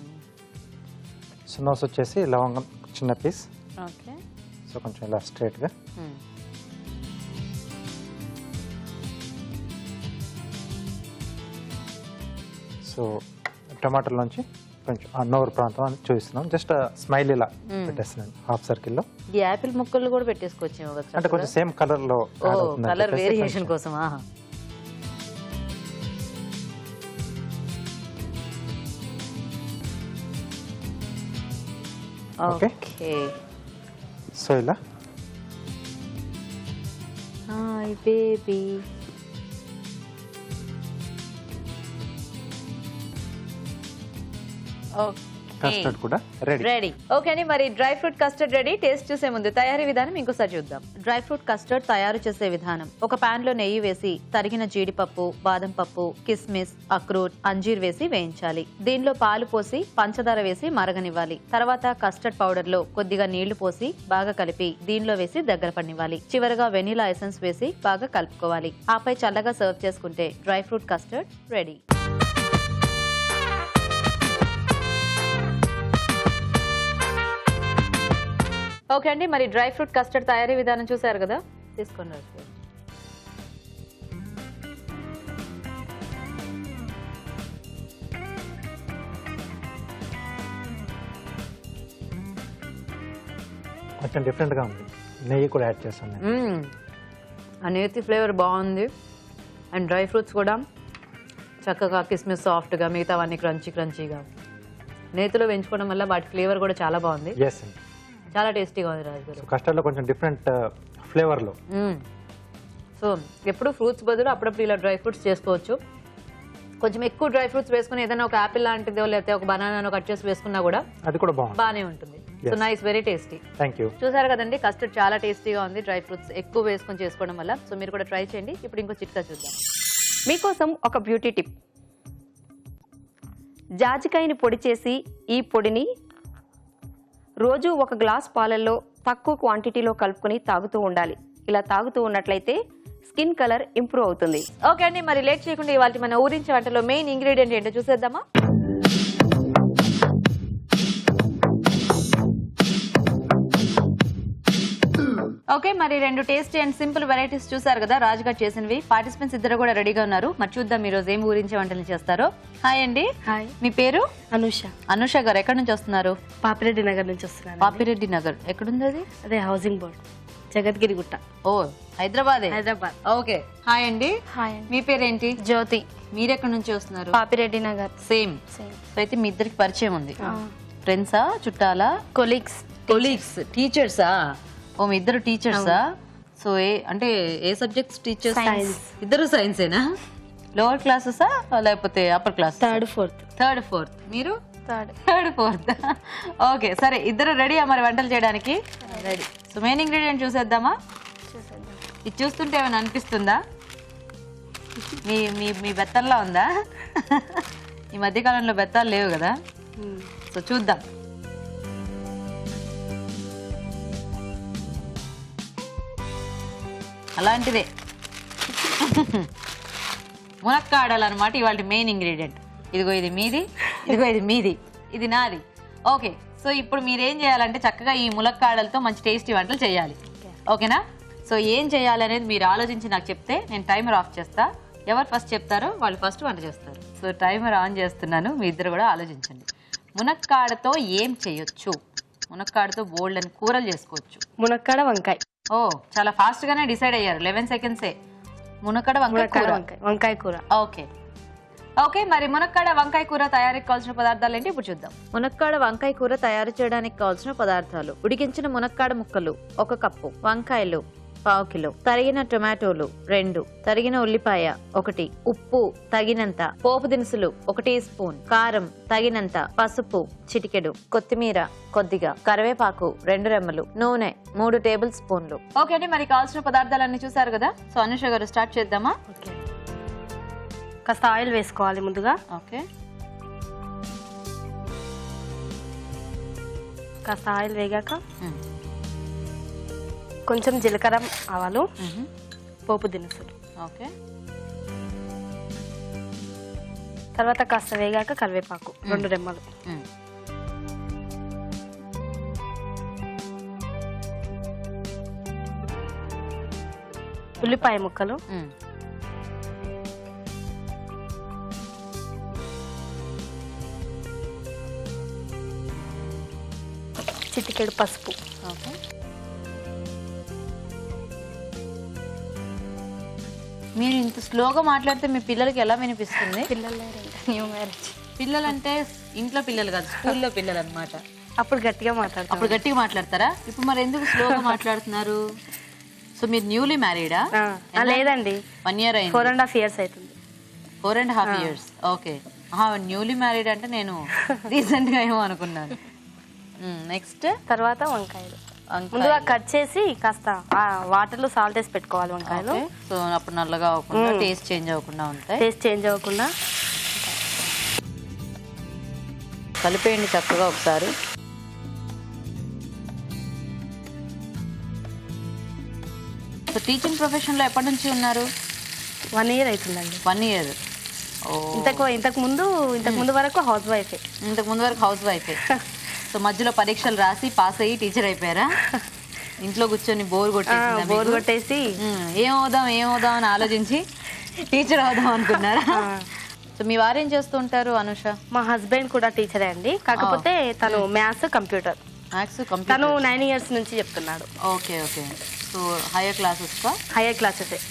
సో నోస్ వచ్చేసి లవంగం చిన్న పీస్. ఓకే, సో కొంచెం ఇలా స్ట్రైట్గా. సో టమాటాలోంచి కొంచెం నోరు ప్రాంతం అని చూపిస్తున్నాం. జస్ట్ స్మైల్ ఇలా పెట్టేస్తున్నాను హాఫ్ సర్కిల్లో. ఈ యాపిల్ ముక్కలు కూడా పెట్టేసుకోవచ్చు అంటే కొంచెం సేమ్ కలర్ లో కలర్ వేరియేషన్ కోసం. ఓకే, సో ఇలా హాయ్ బేబీ. ఓకే, కస్టర్డ్ కూడా రెడీ. రెడీ. ఓకే అండి, మరి dry fruit custard ready. Taste చూసే ముందు తయారీ విధానం ఇంకోసారి చూద్దాం. డ్రై ఫ్రూట్ కస్టర్డ్ తయారు చేసే విధానం: ఒక పాన్ లో నెయ్యి వేసి తరిగిన జీడిపప్పు, బాదం పప్పు, కిస్మిస్, అక్రూట్, అంజీర్ వేసి వేయించాలి. దీనిలో పాలు పోసి పంచదార వేసి మరగనివ్వాలి. తర్వాత కస్టర్డ్ పౌడర్ లో కొద్దిగా నీళ్లు పోసి బాగా కలిపి దీనిలో వేసి దగ్గర పడినివ్వాలి. చివరగా వెనిలా ఎసెన్స్ వేసి బాగా కలుపుకోవాలి. ఆపై చల్లగా సర్వ్ చేసుకుంటే dry fruit custard ready. Okay అండి, మరి డ్రై ఫ్రూట్ కస్టర్డ్ తయారీ విధానం చూసారు కదా, తీసుకోండి రాజు గారు. కొంచెం డిఫరెంట్గా ఉంది. నెయ్యి కూడా యాడ్ చేస్తాను నేను. ఆ నేతి ఫ్లేవర్ బాగుంది. అండ్ డ్రై ఫ్రూట్స్ కూడా చక్కగా కిస్మిస్ సాఫ్ట్గా, మిగతావన్నీ క్రంచీగా నేతిలో వేయించుకోవడం వల్ల వాటి ఫ్లేవర్ కూడా చాలా బాగుంది. ఎస్ అండి, చాలా టేస్టీగా ఉంది రాజు గారు. కస్టర్డ్లో కొంచెం డిఫరెంట్ ఫ్లేవర్లో. సో ఎప్పుడు ఫ్రూట్స్ బదులు అప్పుడప్పుడు ఇలా డ్రై ఫ్రూట్స్ చేసుకోవచ్చు. కొంచెం ఎక్కువ డ్రై ఫ్రూట్స్ వేసుకుని ఏదైనా ఒక యాపిల్ లాంటిదో లేకపోతే ఒక బనానాను కట్ చేసి వేసుకున్నా కూడా అది కూడా బాగానే ఉంటుంది. So nice, very tasty. Thank you. చూసారు కదండి, కస్టర్డ్ చాలా టేస్టీగా ఉంది డ్రై ఫ్రూట్స్ ఎక్కువ వేసుకొని చేసుకోవడం వల్ల. సో మీరు కూడా ట్రై చేయండి. ఇప్పుడు ఇంకో చిట్కా చూద్దాం. మీకోసం ఒక బ్యూటీ టిప్. జాజికాయని పొడి చేసి ఈ పొడిని రోజు ఒక గ్లాస్ పాలల్లో తక్కువ క్వాంటిటీలో కలుపుకొని తాగుతూ ఉండాలి. ఇలా తాగుతూ ఉన్నట్లయితే స్కిన్ కలర్ ఇంప్రూవ్ అవుతుంది. ఓకే అండి, మరి లేట్ చేయకుండా ఇవాళ మన ఊరించే వంటలో మెయిన్ ఇంగ్రీడియంట్ ఏంటో చూసేద్దామా. ఓకే, మరి రెండు టేస్టీ అండ్ సింపుల్ వెరైటీస్ చూసారు కదా రాజుగారు చేసినవి. పార్టిసిపెంట్స్ ఇద్దరు కూడా రెడీగా ఉన్నారు. మరి చూద్దాం ఈ రోజు ఏం ఊరించే వంటలు చేస్తారో. హాయ్ అండి. హాయ్, మీ పేరు? అనుష. అనుష గారు ఎక్కడి నుంచి వస్తున్నారు? పాపిరెడ్డి నగర్ నుంచి వస్తున్నాను. పాపిరెడ్డి నగర్ ఎక్కడుంది అది? అదే హౌసింగ్ బోర్డ్, జగద్గిరి గుట్ట, ఓ హైదరాబాద్. హైదరాబాద్. ఓకే, హాయ్ అండి. హాయ్ అండి. మీ పేరేంటి? జ్యోతి. మీరెక్కడి నుంచి వస్తున్నారు? Papireddy Nagar. Same. Same. So అయితే మీ ఇద్దరికి పరిచయం ఉంది. ఫ్రెండ్సా, చుట్టాలా? కొలీగ్స్. కొలీగ్స్, టీచర్సా? ఓ మీ ఇద్దరు టీచర్సా? సో అంటే ఏ సబ్జెక్ట్స్ టీచర్స్? Science. ఇద్దరు సైన్సేనా? లోవర్ క్లాసెసా లేకపోతే upper class? Third fourth. Third fourth. మీరు? థర్డ్. Third fourth. ఓకే, సరే ఇద్దరు రెడీయా మరి వంటలు చేయడానికి? రెడీ. సో మెయిన్ ఇంగ్రీడియంట్ చూసేద్దామా? ఇది చూస్తుంటే ఏమైనా అనిపిస్తుందా? మీ మీ మీ బెత్తల్లా ఉందా? ఈ మధ్యకాలంలో బెత్తాలు లేవు కదా, సో చూద్దాం. అలాంటిదే మునక్కాడలన్నమాట ఇవాళ మెయిన్ ఇంగ్రీడియంట్. ఇదిగో ఇది మీది, ఇదిగో ఇది మీది, ఇది నాది. ఓకే, సో ఇప్పుడు మీరేం చేయాలంటే చక్కగా ఈ ములక్కాడలతో మంచి టేస్టీ వంటలు చేయాలి. ఓకేనా? సో ఏం చేయాలి అనేది మీరు ఆలోచించి నాకు చెప్తే నేను టైమర్ ఆఫ్ చేస్తా. ఎవరు ఫస్ట్ చెప్తారో వాళ్ళు ఫస్ట్ వంట చేస్తారు. సో టైమర్ ఆన్ చేస్తున్నాను, మీ ఇద్దరు కూడా ఆలోచించండి. మునక్కాడతో ఏం చేయొచ్చు? మునక్కాడతో బోల్డ్ అని కూరలు చేసుకోవచ్చు. మునక్కాడ వంకాయ. ఓ చాలా ఫాస్ట్ గానే డిసైడ్ అయ్యారు. 11 సెకండ్సే. మునక్కాడ వంకాయ కూర. వంకాయ కూర. ఓకే ఓకే, మరి మునక్కాడ వంకాయ కూర తయారీకి కావాల్సిన పదార్థాలు ఏంటి ఇప్పుడు చూద్దాం. మునక్కాడ వంకాయ కూర తయారు చేయడానికి కావాల్సిన పదార్థాలు: ఉడికించిన మునక్కాడ ముక్కలు 1 కప్పు, వంకాయలు 1/2 కిలో, తరిగిన టొమాటోలు 2, తరిగిన ఉల్లిపాయ 1, ఉప్పు తగినంత, పోపు దినుసులు 1 టీ స్పూన్, కారం తగినంత, పసుపు చిటికెడు, కొత్తిమీర కొద్దిగా, కరివేపాకు 2 రెమ్మలు, నూనె 3 టేబుల్ స్పూన్లు. ఓకే అండి, మరి కావాల్సిన పదార్థాలన్నీ చూసారు కదా. సో అనుష గారు స్టార్ట్ చేద్దామా? ఓకే, కాస్త ఆయిల్ వేసుకోవాలి ముందుగా. ఓకే, కాస్త ఆయిల్ వేగాక కొంచెం జీలకర్ర, ఆవాలు, పోపు దినుసులు. ఓకే, తర్వాత కాస్త వేగాక కరివేపాకు 2 రెమ్మలు, ఉల్లిపాయ ముక్కలు, చిటికెడు పసుపు. ఓకే, మీరు ఇంత స్లోగా మాట్లాడితే మీ పిల్లలకి ఎలా వినిపిస్తుంది? పిల్లలు న్యూ మ్యారేజ్. పిల్లలంటే ఇంట్లో పిల్లలు కాదు, స్కూల్లో పిల్లలు అన్నమాట. అప్పుడు గట్టిగా మాట్లాడతాం. అప్పుడు గట్టిగా మాట్లాడతారా? ఇప్పుడు మరి ఎందుకు స్లోగా మాట్లాడుతున్నారు? సో మీరు న్యూలీ మ్యారీడా? లేదండి, 1 year అయింది. 4.5 years అవుతుంది. 4.5 years. ఓకే, న్యూలీ మ్యారీడ్ అంటే నేను రీసెంట్ గా ఏమో అనుకున్నాను. నెక్స్ట్ తర్వాత వంకాయలు ముందుగా కట్ చేసి కాస్త వాటర్ లో సాల్ట్ వేసి పెట్టుకోవాలి వంకాయలు. సో అప్పుడు నల్లగా అవ్వకుండా టేస్ట్ చేంజ్ అవ్వకుండా ఉంటాయి. టేస్ట్ చేంజ్ అవ్వకుండా కలిపేయండి చక్కగా ఒకసారి. సో టీచింగ్ ప్రొఫెషన్ లో ఎప్పటి నుంచి ఉన్నారు? 1 year అవుతుందండి. 1 year. ఇంతకు ముందు వరకు హౌస్ వైఫే. ఇంతకు ముందు వరకు హౌస్ వైఫే. సో మధ్యలో పరీక్షలు రాసి పాస్ అయ్యి టీచర్ అయిపోయారా? ఇంట్లో కూర్చొని బోర్ కొట్టేసి ఏమవుదాం అని ఆలోచించి టీచర్ అవుదాం అనుకున్నారా? సో మీ వారు ఏం చేస్తూ ఉంటారు అనుష? మా హస్బెండ్ కూడా టీచరే అండి, కాకపోతే తను మ్యాథ్స్ కంప్యూటర్. తను 9 years నుంచి చెప్తున్నాడు. Okay okay. So higher classes higher classes.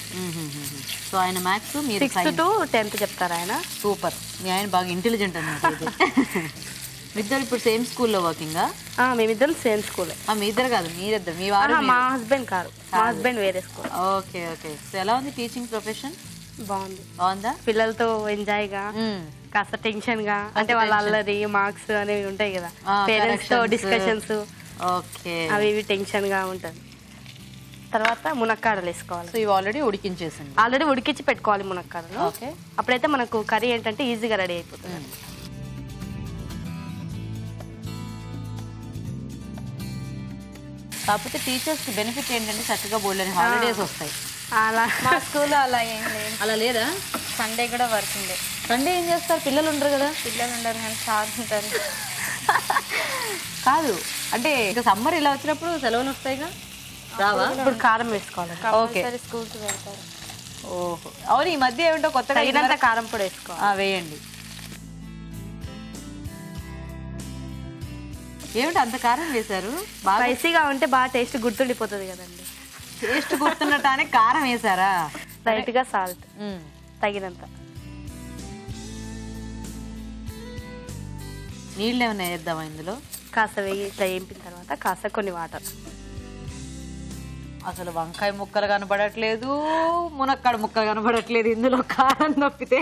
So ఆయన మ్యాథ్స్ మీరు 6th to 10th చెప్తారు ఆయన. సూపర్. మీ ఆయన బాగా ఇంటెలిజెంట్ అన్నమాట. ఇద్దరు ఇప్పుడు సేమ్ స్కూల్లో వర్కింగా? మేమిద్దరం సేమ్ స్కూల్. మీ ఇద్దరు కాదు, మీరిద్దరు. మీ వారు? మా హస్బెండ్ కాదు, మా హస్బెండ్ వేరే స్కూల్. Okay okay. సో ఎలా ఉంది టీచింగ్ ప్రొఫెషన్? బాగుందా? పిల్లలతో ఎంజాయ్ గా, కాస్త టెన్షన్ గా, అంటే వాళ్ళ అల్లరి మార్క్స్ అనేవి ఉంటాయి కదా, పేరెంట్స్ తో డిస్కషన్స్, అవి ఇవి టెన్షన్ గా ఉంటుంది. తర్వాత మునక్కాడలు వేసుకోవాలి. సో ఇవి ఆల్రెడీ ఉడికించి పెట్టుకోవాలి మునక్కాడలు. అప్పుడైతే మనకు కర్రీ ఏంటంటే ఈజీగా రెడీ అయిపోతుంది. కాకపోతే టీచర్స్ కి బెనిఫిట్ ఏంటంటే చక్కగా బోల్డెన్ హాలిడేస్ వస్తాయి. అలా మా స్కూల్లో అలా ఏం లేదు. అలా లేదా? సండే కూడా వర్కింగ్ డే. సండే ఏం చేస్తారు? పిల్లలు ఉండరు కదా? పిల్లలు ఉండరు కానీ సార్ ఉంటారు. కాదు అంటే ఇంకా సమ్మర్ ఇలా వచ్చినప్పుడు సెలవులు వస్తాయిగా, రావా? ఇప్పుడు కారం వేసుకోవాలి. ఓకే. స్కూల్కి వెళ్తారు. ఓహో అవును. ఈ మధ్య ఏమిటో కొత్తగా తగినంత కారం పొడి వేసుకోవాలి. వేయండి. ఏమిటి అంత కారం వేశారు? బాగా స్పైసీగా ఉంటే బాగా టేస్ట్ గుర్తుండిపోతుంది కదండి. టేస్ట్ గుర్తుండటానికి కారం వేసారా? లైట్ గా సాల్ట్ తగినంత. నీళ్ళు ఏమైనా వేద్దామా ఇందులో? కాస్త వేయి ఇట్లా వేపిన తర్వాత కాస్త కొన్ని వాటర్. అసలు వంకాయ ముక్కలు కనబడట్లేదు, మునక్కాడ ముక్కలు కనబడట్లేదు ఇందులో కారం నొప్పితే.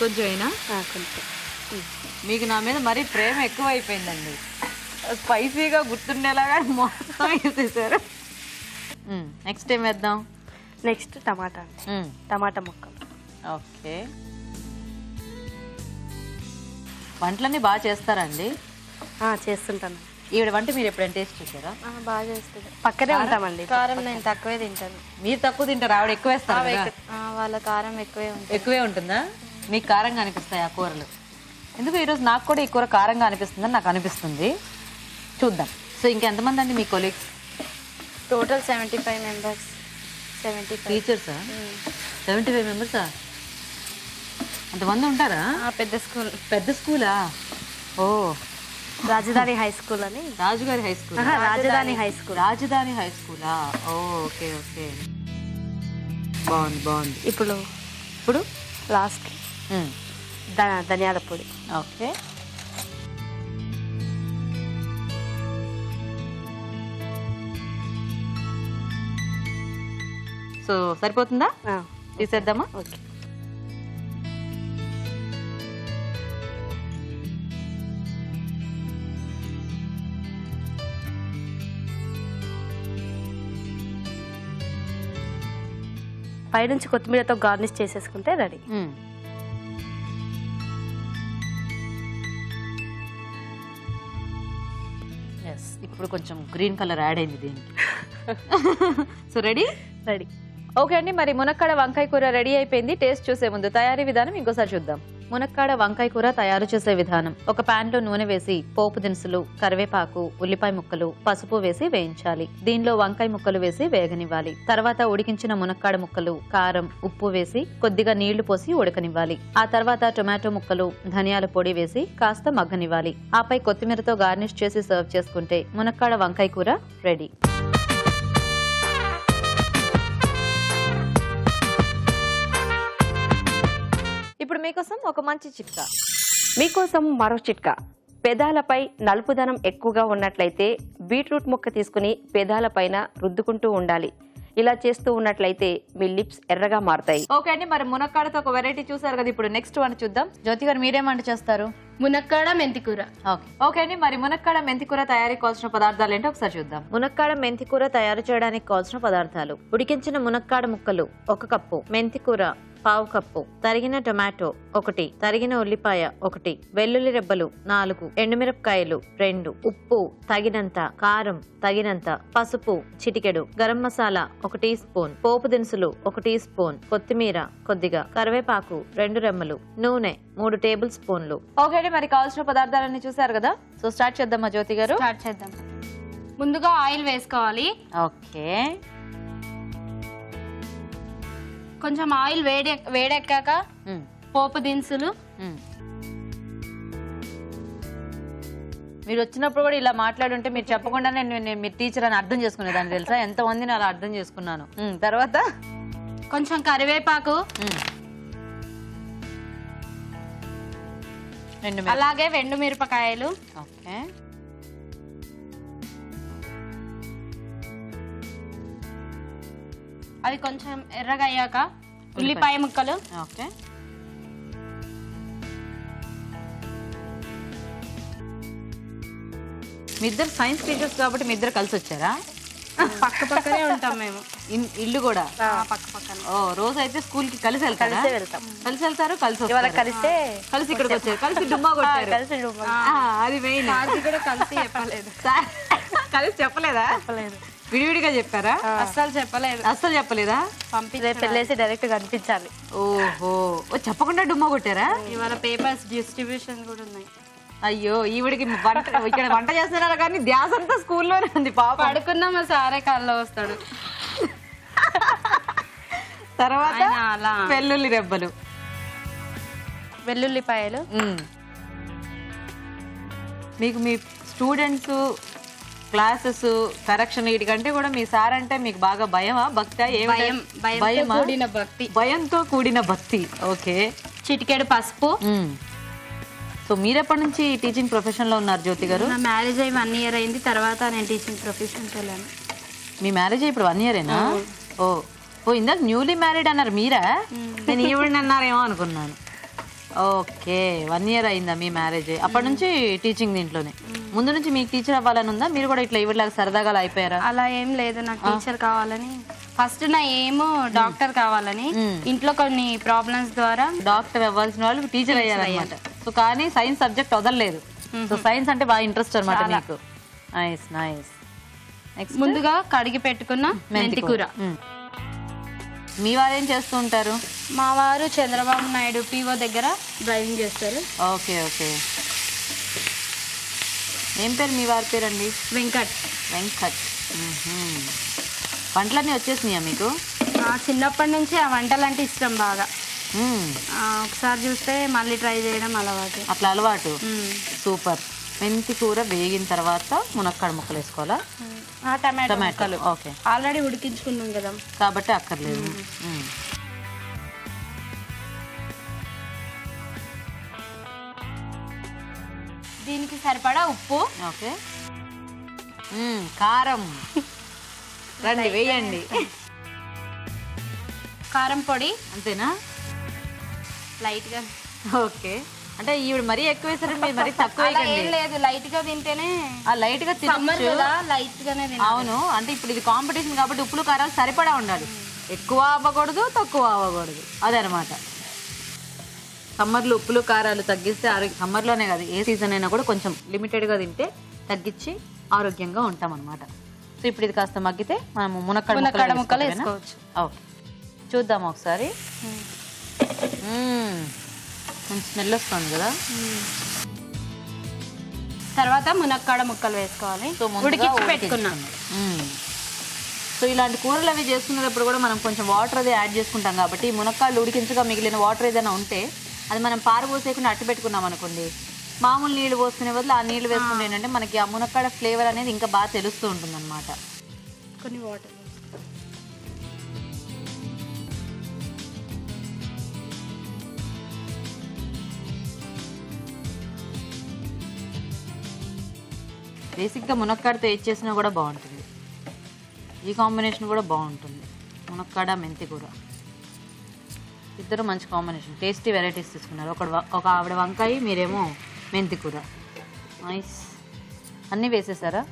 కొంచెం అయినా కొంచెం. మీకు నా మీద మరీ ప్రేమ ఎక్కువ అయిపోయిందండి. స్పైసీగా గుర్తుండేలాగా మొత్తం వేసేసారు. నెక్స్ట్ ఏం వేద్దాం? నెక్స్ట్ టమాటా ముక్కలు. ఓకే. వంటలన్నీ బాగా చేస్తారండి? చేస్తుంటాను. ఈవిడ వంట మీరు ఎప్పుడైనా టేస్ట్ చూసారా? బాగా చేస్తుంది. పక్కనే ఉంటామండి. కారం నేను తక్కువే తింటాను. మీరు తక్కువ తింటారు, ఆవిడ ఎక్కువ వేస్తారు. వాళ్ళ కారం ఎక్కువే ఉంటుందా? మీకు కారంగా అనిపిస్తాయి ఆ కూరలు? ఎందుకు ఈరోజు నాకు కూడా ఈ కూర కారంగా అనిపిస్తుందని నాకు అనిపిస్తుంది. చూద్దాం. సో ఇంకెంతమంది అండి మీ కొలీగ్స్? Total 75 members. 75 టీచర్సా? 75 మెంబర్సా? అంతమంది ఉంటారా? పెద్ద స్కూలా? ఓ, రాజధాని హై స్కూల్ అని. రాజుగారి హై స్కూల్? రాజధాని హై స్కూలా? Okay okay. బాగుంది. ఇప్పుడు లాస్ట్ ధనియాల పొడి. ఓకే. సో సరిపోతుందా? తీసేద్దామా? ఓకే. పైనుంచి కొత్తిమీరతో గార్నిష్ చేసేసుకుంటే రెడీ. ఇప్పుడు కొంచెం గ్రీన్ కలర్ యాడ్ అయింది దీనికి. So ready. ఓకే అండి, మరి మునక్కాడ వంకాయ కూర రెడీ అయిపోయింది. టేస్ట్ చూసే ముందు తయారీ విధానం ఇంకోసారి చూద్దాం. మునక్కాడ వంకాయ కూర తయారు చేసే విధానం: ఒక పాన్ లో నూనె వేసి పోపు దినుసులు, కరివేపాకు, ఉల్లిపాయ ముక్కలు, పసుపు వేసి వేయించాలి. దీనిలో వంకాయ ముక్కలు వేసి వేగనివ్వాలి. తర్వాత ఉడికించిన మునక్కాడ ముక్కలు, కారం, ఉప్పు వేసి కొద్దిగా నీళ్లు పోసి ఉడకనివ్వాలి. ఆ తర్వాత టొమాటో ముక్కలు, ధనియాల పొడి వేసి కాస్త మగ్గనివ్వాలి. ఆపై కొత్తిమీరతో గార్నిష్ చేసి సర్వ్ చేసుకుంటే మునక్కాడ వంకాయ కూర రెడీ. ఇప్పుడు మీకోసం ఒక మంచి చిట్కా. మీకోసం మరో చిట్కా. పెదాలపై నలుపుదనం ఎక్కువగా ఉన్నట్లయితే బీట్రూట్ ముక్క తీసుకుని పెదాలపైన రుద్దుకుంటూ ఉండాలి. ఇలా చేస్తూ ఉన్నట్లయితే మీ లిప్స్ ఎర్రగా మారుతాయి. ఓకే అండి, మరి మునక్కాడతో ఒక వెరైటీ చూసారు కదా, ఇప్పుడు నెక్స్ట్ వన్ చూద్దాం. జ్యోతి గారు మీరేం వంట చేస్తారు? మునక్కాడ మెంతికూర. ఓకే అండి, మరి మునక్కాడ మెంతికూర తయారీకి కావాల్సిన పదార్థాలు ఏంటో ఒకసారి చూద్దాం. మునక్కాడ మెంతికూర తయారు చేయడానికి కావాల్సిన పదార్థాలు: ఉడికించిన మునక్కాడ ముక్కలు 1 కప్పు, మెంతికూర 1/2 కప్పు, తరిగిన టొమాటో 1, తరిగిన ఉల్లిపాయ 1, వెల్లుల్లి రెబ్బలు 4, ఎండుమిరపకాయలు 2, ఉప్పు తగినంత, కారం తగినంత, పసుపు చిటికెడు, గరం మసాలా 1 టీ స్పూన్, పోపు దినుసులు 1 టీ స్పూన్, కొత్తిమీర కొద్దిగా, కరివేపాకు 2 రెమ్మలు, నూనె 3 టేబుల్ స్పూన్లు. ఓకే అండి, మరి కావాల్సిన పదార్థాలన్నీ చూసారు కదా, సో స్టార్ట్ చేద్దామా జ్యోతి గారు? స్టార్ట్ చేద్దాం. ముందుగా ఆయిల్ వేసుకోవాలి. ఓకే, కొంచెం ఆయిల్ వేడెక్కాక పోపు దినుసులు. మీరు వచ్చినప్పుడు కూడా ఇలా మాట్లాడుంటే మీరు చెప్పకుండా నేను మీరు టీచర్ అని అర్థం చేసుకునేదాన్ని తెలుసా, ఎంత మందిని అలా అర్థం చేసుకున్నాను. తర్వాత కొంచెం కరివేపాకు, అలాగే 2 మిరపకాయలు. ఓకే, అవి కొంచెం ఎర్రగా అయ్యాక ఉల్లిపాయ ముక్కలు. ఓకే, మీ ఇద్దరు సైన్స్ టీచర్స్ కాబట్టి మీ ఇద్దరు కలిసి వచ్చారా? పక్క పక్కనే ఉంటాం మేము. ఇల్లు కూడా పక్క పక్కన. ఓ, రోజు అయితే స్కూల్ కి కలిసి వెళ్తారు. కలిసి వెళ్తారు, కలిసి కలిస్తే కలిసి ఇక్కడికి వచ్చారు, కలిసి డుమ్మా కొట్టారు. అది మెయిన్. కూడా కలిసి చెప్పలేదు. కలిసి చెప్పలేదా? చెప్పలేదు. విడివిడిగా చెప్పారా? అస్సలు చెప్పలేదు. అస్సలు చెప్పలేదా? పంపించేసి డైరెక్ట్ కనిపించాలి. ఓహో, చెప్పకుండా డుమ్మా కొట్టారా? ఇవాళ పేపర్స్ డిస్ట్రిబ్యూషన్ కూడా ఉన్నాయి. అయ్యో, ఈవిడికి ఇక్కడ వంట చేస్తున్నారు కానీ ధ్యాస అంతా స్కూల్లోనే ఉంది. పాప పడుకున్నా మా సారే కాల్లో వస్తాడు. తర్వాత వెల్లుల్లి రెబ్బలు, వెల్లుల్లిపాయలు. మీకు మీ స్టూడెంట్స్, క్లాసెస్, కరెక్షన్ వీటికంటే కూడా మీ సార్ అంటే మీకు బాగా భయమా, భక్తా? భయంతో కూడిన భక్తి. ఓకే, చిటికెడు పసుపు. సో మీరు ఎప్పటి నుంచి టీచింగ్ ప్రొఫెషన్ లో ఉన్నారు జ్యోతి గారు? నా మ్యారేజ్ అయ్యి 1 ఇయర్ అయింది. తర్వాత నేను టీచింగ్ ప్రొఫెషన్కి వెళ్ళాను. మీ మ్యారేజ్ ఇప్పుడు 1 ఇయరేనా? ఓ ఇందాక న్యూలీ మ్యారీడ్ అన్నారు మీరా? నేను ఈవిడ అన్నారేమో అనుకున్నాను. ఓకే, 1 ఇయర్ అయిందా మీ మ్యారేజ్? అప్పటి నుంచి టీచింగ్ దీంట్లోనే. ముందు నుంచి మీకు టీచర్ అవ్వాలని ఉందా? మీరు కూడా ఇట్లా ఈవిడలాగా సరదాగా అయిపోయారా? అలా ఏం లేదు, నాకు టీచర్ కావాలని. ఫస్ట్ నా ఏమో డాక్టర్ కావాలని. ఇంట్లో కొన్ని ప్రాబ్లమ్స్ ద్వారా డాక్టర్ అవ్వాల్సిన వాళ్ళు టీచర్ అయ్యారన్నమాట. సో కానీ సైన్స్ సబ్జెక్ట్ వదలలేదు. సో సైన్స్ అంటే బాగా ఇంట్రెస్ట్ అనమాట మీకు. Nice nice. నెక్స్ట్ ముందుగా కడిగి పెట్టుకున్న మెంతికూర. మీ వారు ఏం చేస్తూ ఉంటారు? మా వారు చంద్రబాబు నాయుడు పిఓ దగ్గర డ్రైవింగ్ చేస్తారు. Okay okay. ఏం పేరు మీ వారి పేరండి? వెంకట్. వెంకట్. వంటలన్నీ వచ్చేసినాయా మీకు? చిన్నప్పటి నుంచి ఆ వంటలు అంటే ఇష్టం బాగా. ఒకసారి చూస్తే మళ్ళీ ట్రై చేయడం అలవాటు. అట్లా అలవాటు. సూపర్. మెంతి కూర వేగిన తర్వాత మునక్కాడ ముక్కలు వేసుకోవాలా? టమాటోలు. ఓకే, ఆల్రెడీ ఉడికించుకున్నాం కదా కాబట్టి అక్కర్లేదు. దీనికి సరిపడా ఉప్పు. ఓకే, కారం రండి వేయండి. కారం పొడి అంతేనా? లైట్ గా. ఓకే, అంటే ఈవిడ మరీ ఎక్కువ వేసారు, మీరు మరీ తక్కువ లేదు. లైట్ గా తింటేనే లైట్ గా తినచ్చు. లైట్ గానే. అవును, అంటే ఇప్పుడు ఇది కాంపిటీషన్ కాబట్టి ఉప్పులు కారాలు సరిపడా ఉండాలి. ఎక్కువ అవ్వకూడదు, తక్కువ అవ్వకూడదు. అదనమాట. సమ్మర్లో ఉప్పులు కారాలు తగ్గిస్తే సమ్మర్లోనే కాదు ఏ సీజన్ అయినా కూడా కొంచెం లిమిటెడ్గా తింటే తగ్గించి ఆరోగ్యంగా ఉంటాం అనమాట. సో ఇప్పుడు ఇది కాస్త మగ్గితే మనము మునక్కాడ ముక్కలు వేసుకోవచ్చు. ఓకే, చూద్దాం ఒకసారి. మంచి స్మెల్ వస్తుంది కదా. తర్వాత మునక్కాడ ముక్కలు వేసుకోవాలి. సో ఉడికించి పెట్టుకున్నాం. సో ఇలాంటి కూరలు అవి చేసుకునేటప్పుడు కూడా మనం కొంచెం వాటర్ అది యాడ్ చేసుకుంటాం కాబట్టి మునక్కాళ్ళు ఉడికించగా మిగిలిన వాటర్ ఏదైనా ఉంటే అది మనం పారబోసేకుండా అట్టు పెట్టుకున్నాం అనుకోండి, మామూలు నీళ్ళు పోసుకునే బదులు ఆ నీళ్ళు వేసుకుంటే ఏంటంటే మనకి ఆ మునక్కాడ ఫ్లేవర్ అనేది ఇంకా బాగా తెలుస్తూ ఉంటుంది అనమాట. కొన్ని వాటర్ బేసిక్గా మునక్కాడతో ఏది చేసినా కూడా బాగుంటుంది. ఈ కాంబినేషన్ కూడా బాగుంటుంది. మునక్కాడ మెంతి కూర ఇద్దరు మంచి కాంబినేషన్, టేస్టీ వెరైటీస్ తీసుకున్నారు. ఒక ఆవిడ వంకాయ, మీరేమో మెంతి కూర. నైస్. అన్నీ వేసేసారా?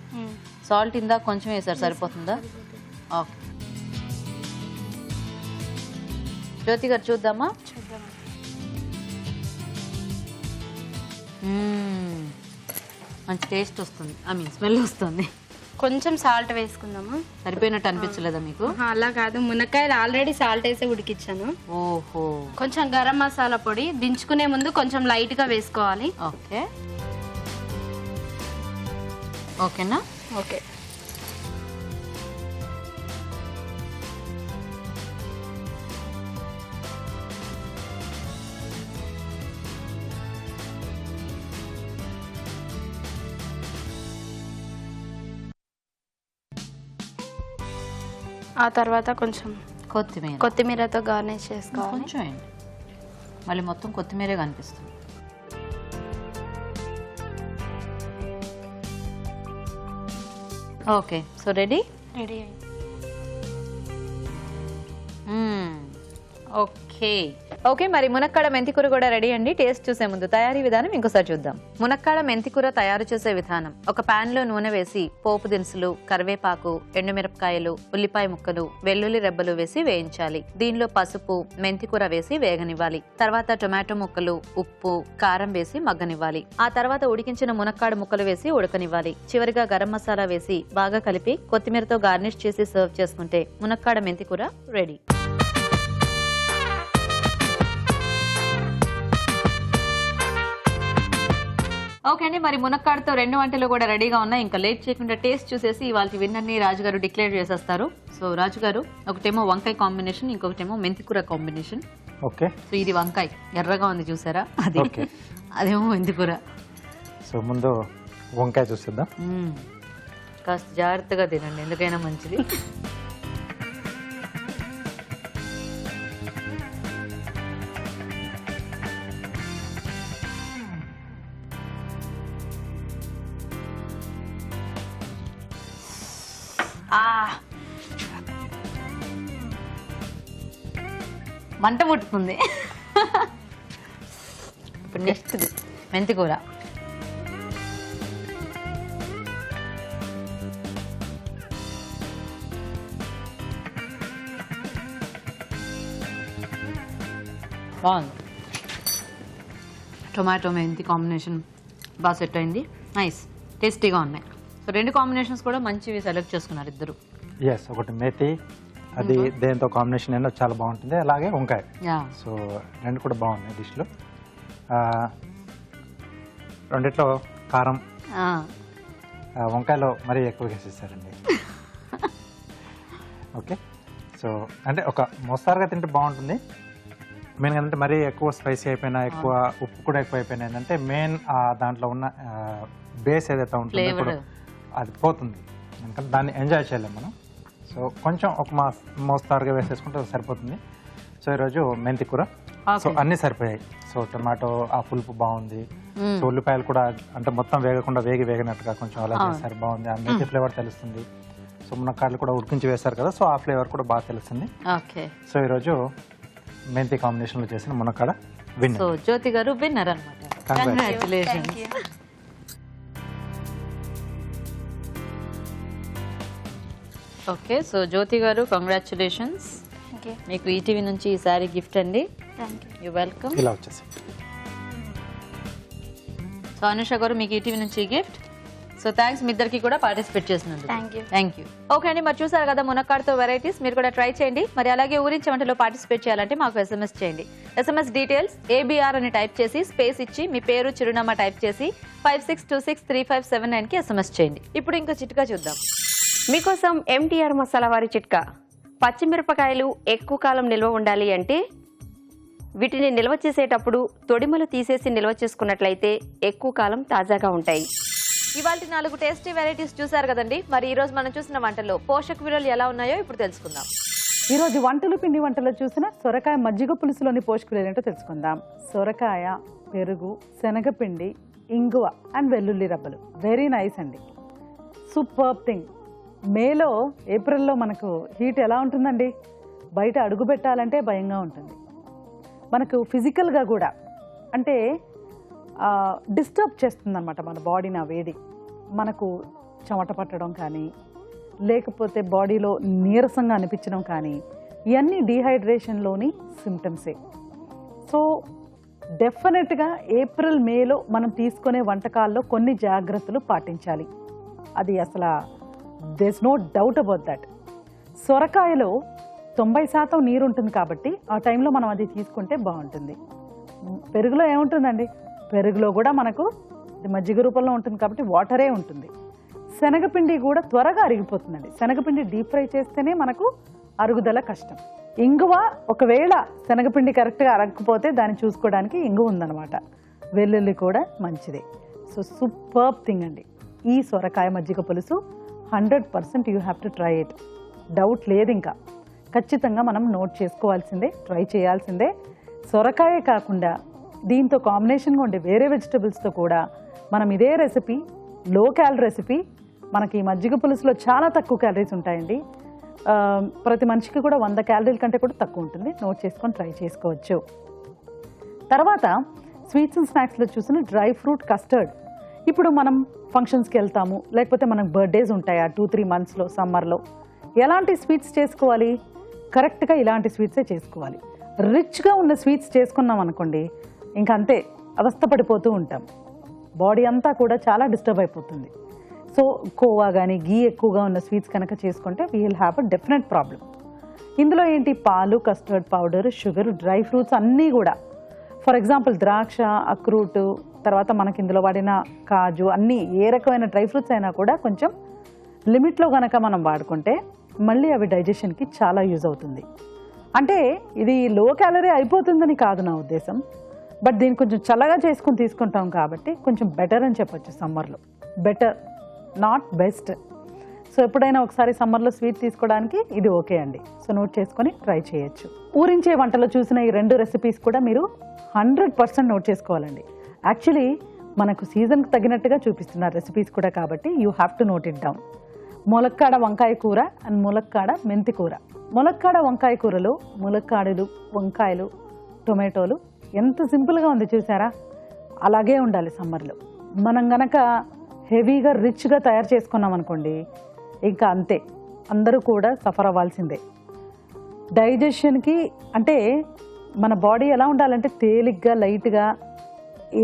సాల్ట్ ఇందాక కొంచెం వేసారు, సరిపోతుందా? ఓకే. జ్యోతి గారు చూద్దామా? మంచి టేస్ట్ వస్తుంది, ఐ మీన్ స్మెల్ వస్తుంది. కొంచెం సాల్ట్ వేసుకుందామా? సరిపోయినట్టు అనిపించలేదా మీకు? అలా కాదు, మునక్కాయలు ఆల్రెడీ సాల్ట్ వేసి ఉడికిచ్చాను. ఓహో. కొంచెం గరం మసాలా పొడి దించుకునే ముందు కొంచెం లైట్ గా వేసుకోవాలి. ఓకే. ఓకేనా? ఓకే. ఆ తర్వాత కొంచెం కొత్తిమీరతో గార్నిష్ చేసుకోవాలి. కొంచెం వేయండి, మళ్ళీ మొత్తం కొత్తిమీరే కనిపిస్తుంది. Okay, so ready? Ready. Okay. Okay, మరి మునక్కాడ మెంతికూర కూడా రెడీ అండి. టేస్ట్ చూసే ముందు తయారీ విధానం ఇంకోసారి చూద్దాం. మునక్కాడ మెంతికూర తయారు చేసే విధానం: ఒక పాన్ లో నూనె వేసి పోపు దినుసులు, కరివేపాకు, ఎండుమిరపకాయలు, ఉల్లిపాయ ముక్కలు, వెల్లుల్లి రెబ్బలు వేసి వేయించాలి. దీనిలో పసుపు, మెంతికూర వేసి వేగనివ్వాలి. తర్వాత టొమాటో ముక్కలు, ఉప్పు, కారం వేసి మగ్గనివ్వాలి. ఆ తర్వాత ఉడికించిన మునక్కాడ ముక్కలు వేసి ఉడకనివ్వాలి. చివరిగా గరం మసాలా వేసి బాగా కలిపి కొత్తిమీరతో గార్నిష్ చేసి సర్వ్ చేసుకుంటే మునక్కాడ మెంతికూర రెడీ. ఓకే అండి, మరి మునక్కాడతో 2 వంటలు కూడా రెడీగా ఉన్నాయి. ఇంకా లేట్ చేయకుండా టేస్ట్ చూసేసి ఇవాళ విన్నర్ని రాజుగారు డిక్లేర్ చేసేస్తారు. సో రాజుగారు, ఒకటేమో వంకాయ కాంబినేషన్, ఇంకొకటేమో మెంతికూర కాంబినేషన్. ఓకే. సో ఇది వంకాయ ఎర్రగా ఉంది చూసారా, అది. అదేమో మెంతికూర. సో ముందు వంకాయ చూసేద్దాం. కాస్త జాగ్రత్తగా తినండి, ఎందుకైనా మంచిది. మంట పుట్టుతుంది. ఇప్పుడు నెక్స్ట్ మెంతికూర. బాగుంది. టొమాటో మెంతి కాంబినేషన్ బాగా సెట్ అయింది. నైస్, టేస్టీగా ఉన్నాయి. సో 2 కాంబినేషన్స్ కూడా మంచివి సెలెక్ట్ చేసుకున్నారు ఇద్దరు. ఎస్, ఒకటి మేతి, అది దేంతో కాంబినేషన్ అయినా చాలా బాగుంటుంది. అలాగే వంకాయ. సో 2 కూడా బాగున్నాయి డిష్లు. రెండిట్లో కారం, వంకాయలో మరీ ఎక్కువ వేసేసారండి. ఓకే. సో అంటే ఒక మోస్తారుగా తింటే బాగుంటుంది. మెయిన్ అంటే మరీ ఎక్కువ స్పైసీ అయిపోయినా, ఎక్కువ ఉప్పు కూడా ఎక్కువ అయిపోయినా ఏంటంటే మెయిన్ దాంట్లో ఉన్న బేస్ ఏదైతే ఉంటుందో ఇప్పుడు అది పోతుంది. ఎందుకంటే దాన్ని ఎంజాయ్ చేయలేము మనం. సో కొంచెం ఒక మోస్తారుగా వేసేసుకుంటే సరిపోతుంది. సో ఈరోజు మెంతి కూర, సో అన్నీ సరిపోయాయి. సో టొమాటో ఆ పులుపు బాగుంది. సో ఉల్లిపాయలు కూడా అంటే మొత్తం వేగకుండా వేగినట్టుగా కొంచెం అలా చేస్తారు, బాగుంది. ఆ మెంతి ఫ్లేవర్ తెలుస్తుంది. సో మునక్కాడలు కూడా ఉడికించి వేస్తారు కదా, సో ఆ ఫ్లేవర్ కూడా బాగా తెలుస్తుంది. సో ఈరోజు మెంతి కాంబినేషన్లో చేసిన మునక్కాడ విన్నర్. సో జ్యోతి గారు విన్నర్ అన్నమాట. కంగ్రాట్యులేషన్స్. ఓకే, సో జ్యోతి గారు కంగ్రాట్యులేషన్స్. మీకు ఈటీవీ నుంచి ఈ సారీ గిఫ్ట్ అండి. You welcome. ఇలా వచ్చేసి. సో అనుష గారు, మీకు ఈటీవీ నుంచి గిఫ్ట్. సో థ్యాంక్స్ మీ ఇద్దరికి కూడా పార్టిసిపేట్ చేసినందుకు. Thank you. ఓకే అండి, మరి చూసారు కదా మునక్కాడతో వెరైటీస్, మీరు కూడా ట్రై చేయండి. మరి అలాగే ఊరించి వంటలో పార్టిసిపేట్ చేయాలంటే మాకు SMS చేయండి. SMS డీటెయిల్స్ ABR అని టైప్ చేసి స్పేస్ ఇచ్చి మీ పేరు, చిరునామా టైప్ చేసి 56263579కి SMS చేయండి. ఇప్పుడు ఇంకో చిట్కా చూద్దాం. మీకోసం MTR మసాలా వారి చిట్కా. పచ్చిమిరపకాయలు ఎక్కువ కాలం నిల్వ ఉండాలి అంటే వీటిని నిల్వ చేసేటప్పుడు తొడిమలు తీసేసి నిల్వ చేసుకున్నట్లయితే ఎక్కువ కాలం తాజాగా ఉంటాయి. ఇవాళ 4 టేస్టీ వెరైటీస్ చూసారు కదండి. మరి ఈ రోజు మనం చూసిన వంటల్లో పోషక విలువలు ఎలా ఉన్నాయో ఇప్పుడు తెలుసుకుందాం. ఈ రోజు వంటలు పిండి వంటల్లో చూసిన సొరకాయ మజ్జిగ పులుసులోని పోషక విలువలు ఏంటో తెలుసుకుందాం. సొరకాయ, పెరుగు, శనగపిండి, ఇంగువ అండ్ వెల్లుల్లి రబ్బలు. వెరీ నైస్ అండి, సూపర్ థింగ్. మేలో, ఏప్రిల్లో మనకు హీట్ ఎలా ఉంటుందండి? బయట అడుగు పెట్టాలంటే భయంగా ఉంటుంది. మనకు ఫిజికల్గా కూడా అంటే డిస్టర్బ్ చేస్తుంది అనమాట మన బాడీని ఆ వేడి. మనకు చెమట పట్టడం కానీ, లేకపోతే బాడీలో నీరసంగా అనిపించడం కానీ, ఇవన్నీ డీహైడ్రేషన్లోని సిమ్టమ్సే. సో డెఫినెట్గా ఏప్రిల్ మేలో మనం తీసుకునే వంటకాల్లో కొన్ని జాగ్రత్తలు పాటించాలి. అది అసలు there is no doubt about that. సొరకాయలో 90% నీరు ఉంటుంది కాబట్టి ఆ టైంలో మనం అది తీసుకుంటే బాగుంటుంది. పెరుగులో ఏముంటుందండి, పెరుగులో కూడా మనకు మజ్జిగ రూపంలో ఉంటుంది కాబట్టి వాటరే ఉంటుంది. శనగపిండి కూడా త్వరగా అరిగిపోతుందండి. శనగపిండి డీప్ ఫ్రై చేస్తేనే మనకు అరుగుదల కష్టం. ఇంగువ ఒకవేళ శనగపిండి కరెక్ట్గా అరగకపోతే దాన్ని చూసుకోవడానికి ఇంగువ ఉందన్నమాట. వెల్లుల్లి కూడా మంచిదే. సో సూపర్బ్ థింగ్ అండి ఈ సొరకాయ మజ్జిగ పులుసు. 100% you have to try it. Doubt లేదు, ఇంకా ఖచ్చితంగా మనం నోట్ చేసుకోవాల్సిందే, ట్రై చేయాల్సిందే. సొరకాయే కాకుండా దీంతో కాంబినేషన్గా ఉండే వేరే వెజిటబుల్స్తో కూడా మనం ఇదే రెసిపీ, లో క్యాలరీ రెసిపీ, మనకి ఈ మజ్జిగ పులుసులో చాలా తక్కువ క్యాలరీస్ ఉంటాయండి. ప్రతి మనిషికి కూడా 100 క్యాలరీల కంటే కూడా తక్కువ ఉంటుంది. నోట్ చేసుకొని ట్రై చేసుకోవచ్చు. తర్వాత స్వీట్స్ అండ్ స్నాక్స్లో చూసిన డ్రై ఫ్రూట్ కస్టర్డ్. ఇప్పుడు మనం ఫంక్షన్స్కి వెళ్తాము, లేకపోతే మనకు బర్త్డేస్ ఉంటాయి ఆ 2-3 మంత్స్లో సమ్మర్లో. ఎలాంటి స్వీట్స్ చేసుకోవాలి? కరెక్ట్గా ఇలాంటి స్వీట్సే చేసుకోవాలి. రిచ్గా ఉన్న స్వీట్స్ చేసుకున్నాం అనుకోండి, ఇంకా అంతే అవస్థపడిపోతూ ఉంటాం. బాడీ అంతా కూడా చాలా డిస్టర్బ్ అయిపోతుంది. సో కోవా కానీ గీ ఎక్కువగా ఉన్న స్వీట్స్ కనుక చేసుకుంటే we will have a definite problem. ఇందులో ఏంటి, పాలు, custard powder, sugar, dry fruits అన్నీ కూడా. ఫర్ ఎగ్జాంపుల్ ద్రాక్ష, అక్రూట్, తర్వాత మనకి ఇందులో వాడిన కాజు, అన్నీ ఏ రకమైన డ్రై ఫ్రూట్స్ అయినా కూడా కొంచెం లిమిట్లో కనుక మనం వాడుకుంటే మళ్ళీ అవి డైజెషన్కి చాలా యూజ్ అవుతుంది. అంటే ఇది లో క్యాలరీ అయిపోతుందని కాదు నా ఉద్దేశం, బట్ దీన్ని కొంచెం చల్లగా చేసుకుని తీసుకుంటాం కాబట్టి కొంచెం బెటర్ అని చెప్పొచ్చు. సమ్మర్లో బెటర్, నాట్ బెస్ట్. సో ఎప్పుడైనా ఒకసారి సమ్మర్లో స్వీట్ తీసుకోవడానికి ఇది ఓకే అండి. సో నోట్ చేసుకొని ట్రై చేయొచ్చు. ఊరించే వంటలో చూసిన ఈ 2 రెసిపీస్ కూడా మీరు 100% నోట్ చేసుకోవాలండి. యాక్చువల్లీ మనకు సీజన్కి తగినట్టుగా చూపిస్తున్నారు రెసిపీస్ కూడా, కాబట్టి you have to note it down. ములక్కాడ వంకాయ కూర అండ్ ములక్కాడ మెంతి కూర. ములక్కాడ వంకాయ కూరలో ములక్కాడలు, వంకాయలు, టొమాటోలు ఎంత సింపుల్గా ఉంది చూసారా? అలాగే ఉండాలి సమ్మర్లో. మనం గనక హెవీగా రిచ్గా తయారు చేసుకున్నాం అనుకోండి, ఇంకా అంతే, అందరూ కూడా సఫర్ అవ్వాల్సిందే. డైజెషన్కి అంటే మన బాడీ ఎలా ఉండాలంటే తేలిగ్గా, లైట్గా,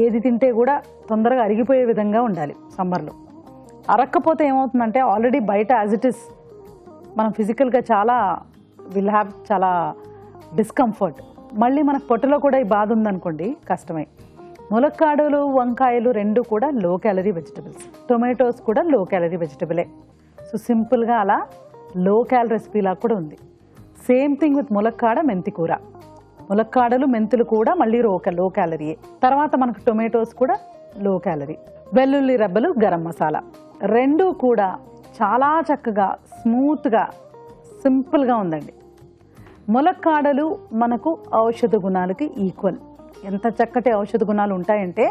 ఏది తింటే కూడా తొందరగా అరిగిపోయే విధంగా ఉండాలి సమ్మర్లో. అరక్కపోతే ఏమవుతుందంటే ఆల్రెడీ బయట యాజ్ ఇట్ ఇస్ మనం ఫిజికల్గా చాలా చాలా డిస్కంఫర్ట్. మళ్ళీ మనకు పొట్టలో కూడా ఈ బాధ ఉందనుకోండి, కష్టమే. ములక్కాడలు, వంకాయలు 2 కూడా లో క్యాలరీ వెజిటబుల్స్. టొమాటోస్ కూడా లో క్యాలరీ వెజిటబులే. సో సింపుల్గా అలా లో క్యాలరీ రెసిపీలా కూడా ఉంది. సేమ్ థింగ్ విత్ ములక్కాడ మెంతి కూర. ములక్కాడలు, మెంతులు కూడా మళ్ళీ లో క్యాలరీయే. తర్వాత మనకు టొమాటోస్ కూడా లో క్యాలరీ. వెల్లుల్లి రెబ్బలు, గరం మసాలా 2 కూడా చాలా చక్కగా స్మూత్గా సింపుల్గా ఉందండి. ములక్కాడలు మనకు ఔషధ గుణాలకి ఈక్వల్. ఎంత చక్కటి ఔషధ గుణాలు ఉంటాయంటే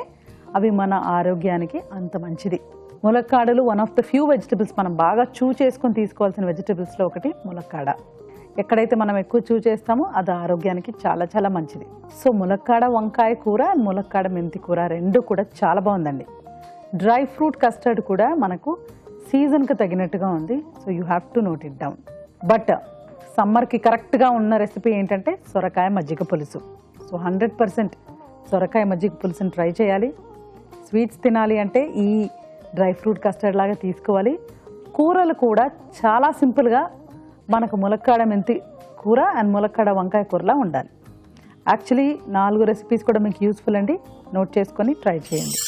అవి మన ఆరోగ్యానికి అంత మంచిది. ములక్కాడలు one of the few vegetables మనం బాగా చేసుకొని తీసుకోవాల్సిన వెజిటబుల్స్లో ఒకటి ములక్కాడ. ఎక్కడైతే మనం ఎక్కువ చేస్తామో అది ఆరోగ్యానికి చాలా చాలా మంచిది. సో ములక్కాడ వంకాయ కూర, ములక్కాడ మెంతి కూర 2 కూడా చాలా బాగుందండి. డ్రై ఫ్రూట్ కస్టర్డ్ కూడా మనకు సీజన్కి తగినట్టుగా ఉంది. So you have to note it down. But సమ్మర్కి కరెక్ట్గా ఉన్న రెసిపీ ఏంటంటే సొరకాయ మజ్జిగ పులుసు. సో 100% సొరకాయ మజ్జిగ పులుసుని ట్రై చేయాలి. స్వీట్స్ తినాలి అంటే ఈ డ్రై ఫ్రూట్ కస్టర్డ్ లాగా తీసుకోవాలి. కూరలు కూడా చాలా సింపుల్గా మనకు ములక్కాడ మెంతి కూర అండ్ ములక్కాడ వంకాయ కూరలా ఉండాలి. యాక్చువల్లీ 4 రెసిపీస్ కూడా మీకు యూస్ఫుల్ అండి. నోట్ చేసుకొని ట్రై చేయండి.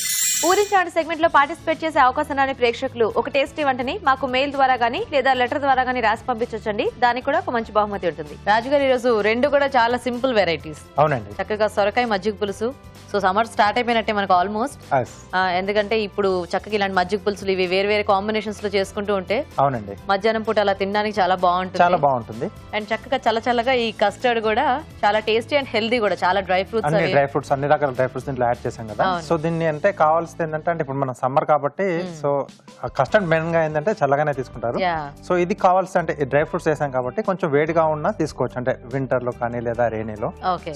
ఊరించాడు సెగ్మెంట్ లో పార్టిసిపేట్ చేసే అవకాశం రాని ప్రేక్షకులు ఒక టేస్టీ వంటని మాకు మెయిల్ ద్వారా గానీ లేదా లెటర్ ద్వారా గానీ రాసి పంపించండి. దానికి కూడా ఒక మంచి బహుమతి ఉంటుంది. రాజుగారు ఈ రోజు 2 కూడా చాలా సింపుల్ వెరైటీస్. అవునండి, చక్కగా సొరకాయ మజ్జిగ పులుసు. సో సమ్మర్ స్టార్ట్ అయిపోయినట్టే మనకు ఆల్మోస్ట్. ఎందుకంటే ఇప్పుడు చక్కగా ఇలాంటి మజ్జిగ పులుసులు ఇవి వేరే వేరే కాంబినేషన్స్ లో చేసుకుంటూ ఉంటే అవునండి మధ్యాహ్నం పూట అలా తినడానికి చాలా బాగుంటుంది. అండ్ చక్కగా చల్లగా ఈ కస్టర్డ్ కూడా చాలా టేస్టీ అండ్ హెల్దీ కూడా. చాలా డ్రై ఫ్రూట్స్, అన్ని రకాల డ్రై ఫ్రూట్స్ దీంట్లో యాడ్ చేసాం కదా. సో దీన్ని అంటే కావాల్సిన కావాల్సింది ఏంటంటే అంటే ఇప్పుడు మనం సమ్మర్ కాబట్టి సో కస్టర్డ్ మెయిన్ గా ఏంటంటే చల్లగానే తీసుకుంటారు. సో ఇది కావాల్సి అంటే డ్రై ఫ్రూట్స్ వేసాం కాబట్టి కొంచెం వేడిగా ఉన్నా తీసుకోవచ్చు, అంటే వింటర్ లో కానీ లేదా రైనీలో.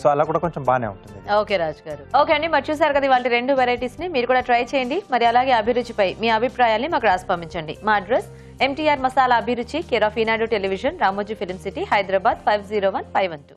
సో అలా కూడా కొంచెం బాగానే ఉంటుంది. ఓకే రాజు గారు. ఓకే అండి, మరి చూసారు కదా వాళ్ళ 2 వెరైటీస్ ని, మీరు కూడా ట్రై చేయండి. మరి అలాగే అభిరుచిపై మీ అభిప్రాయాల్ని మాకు రాసి పంపించండి. మా అడ్రస్ MTR మసాలా అభిరుచి, care of Eenadu television, Ramoji film city, Hyderabad 501512.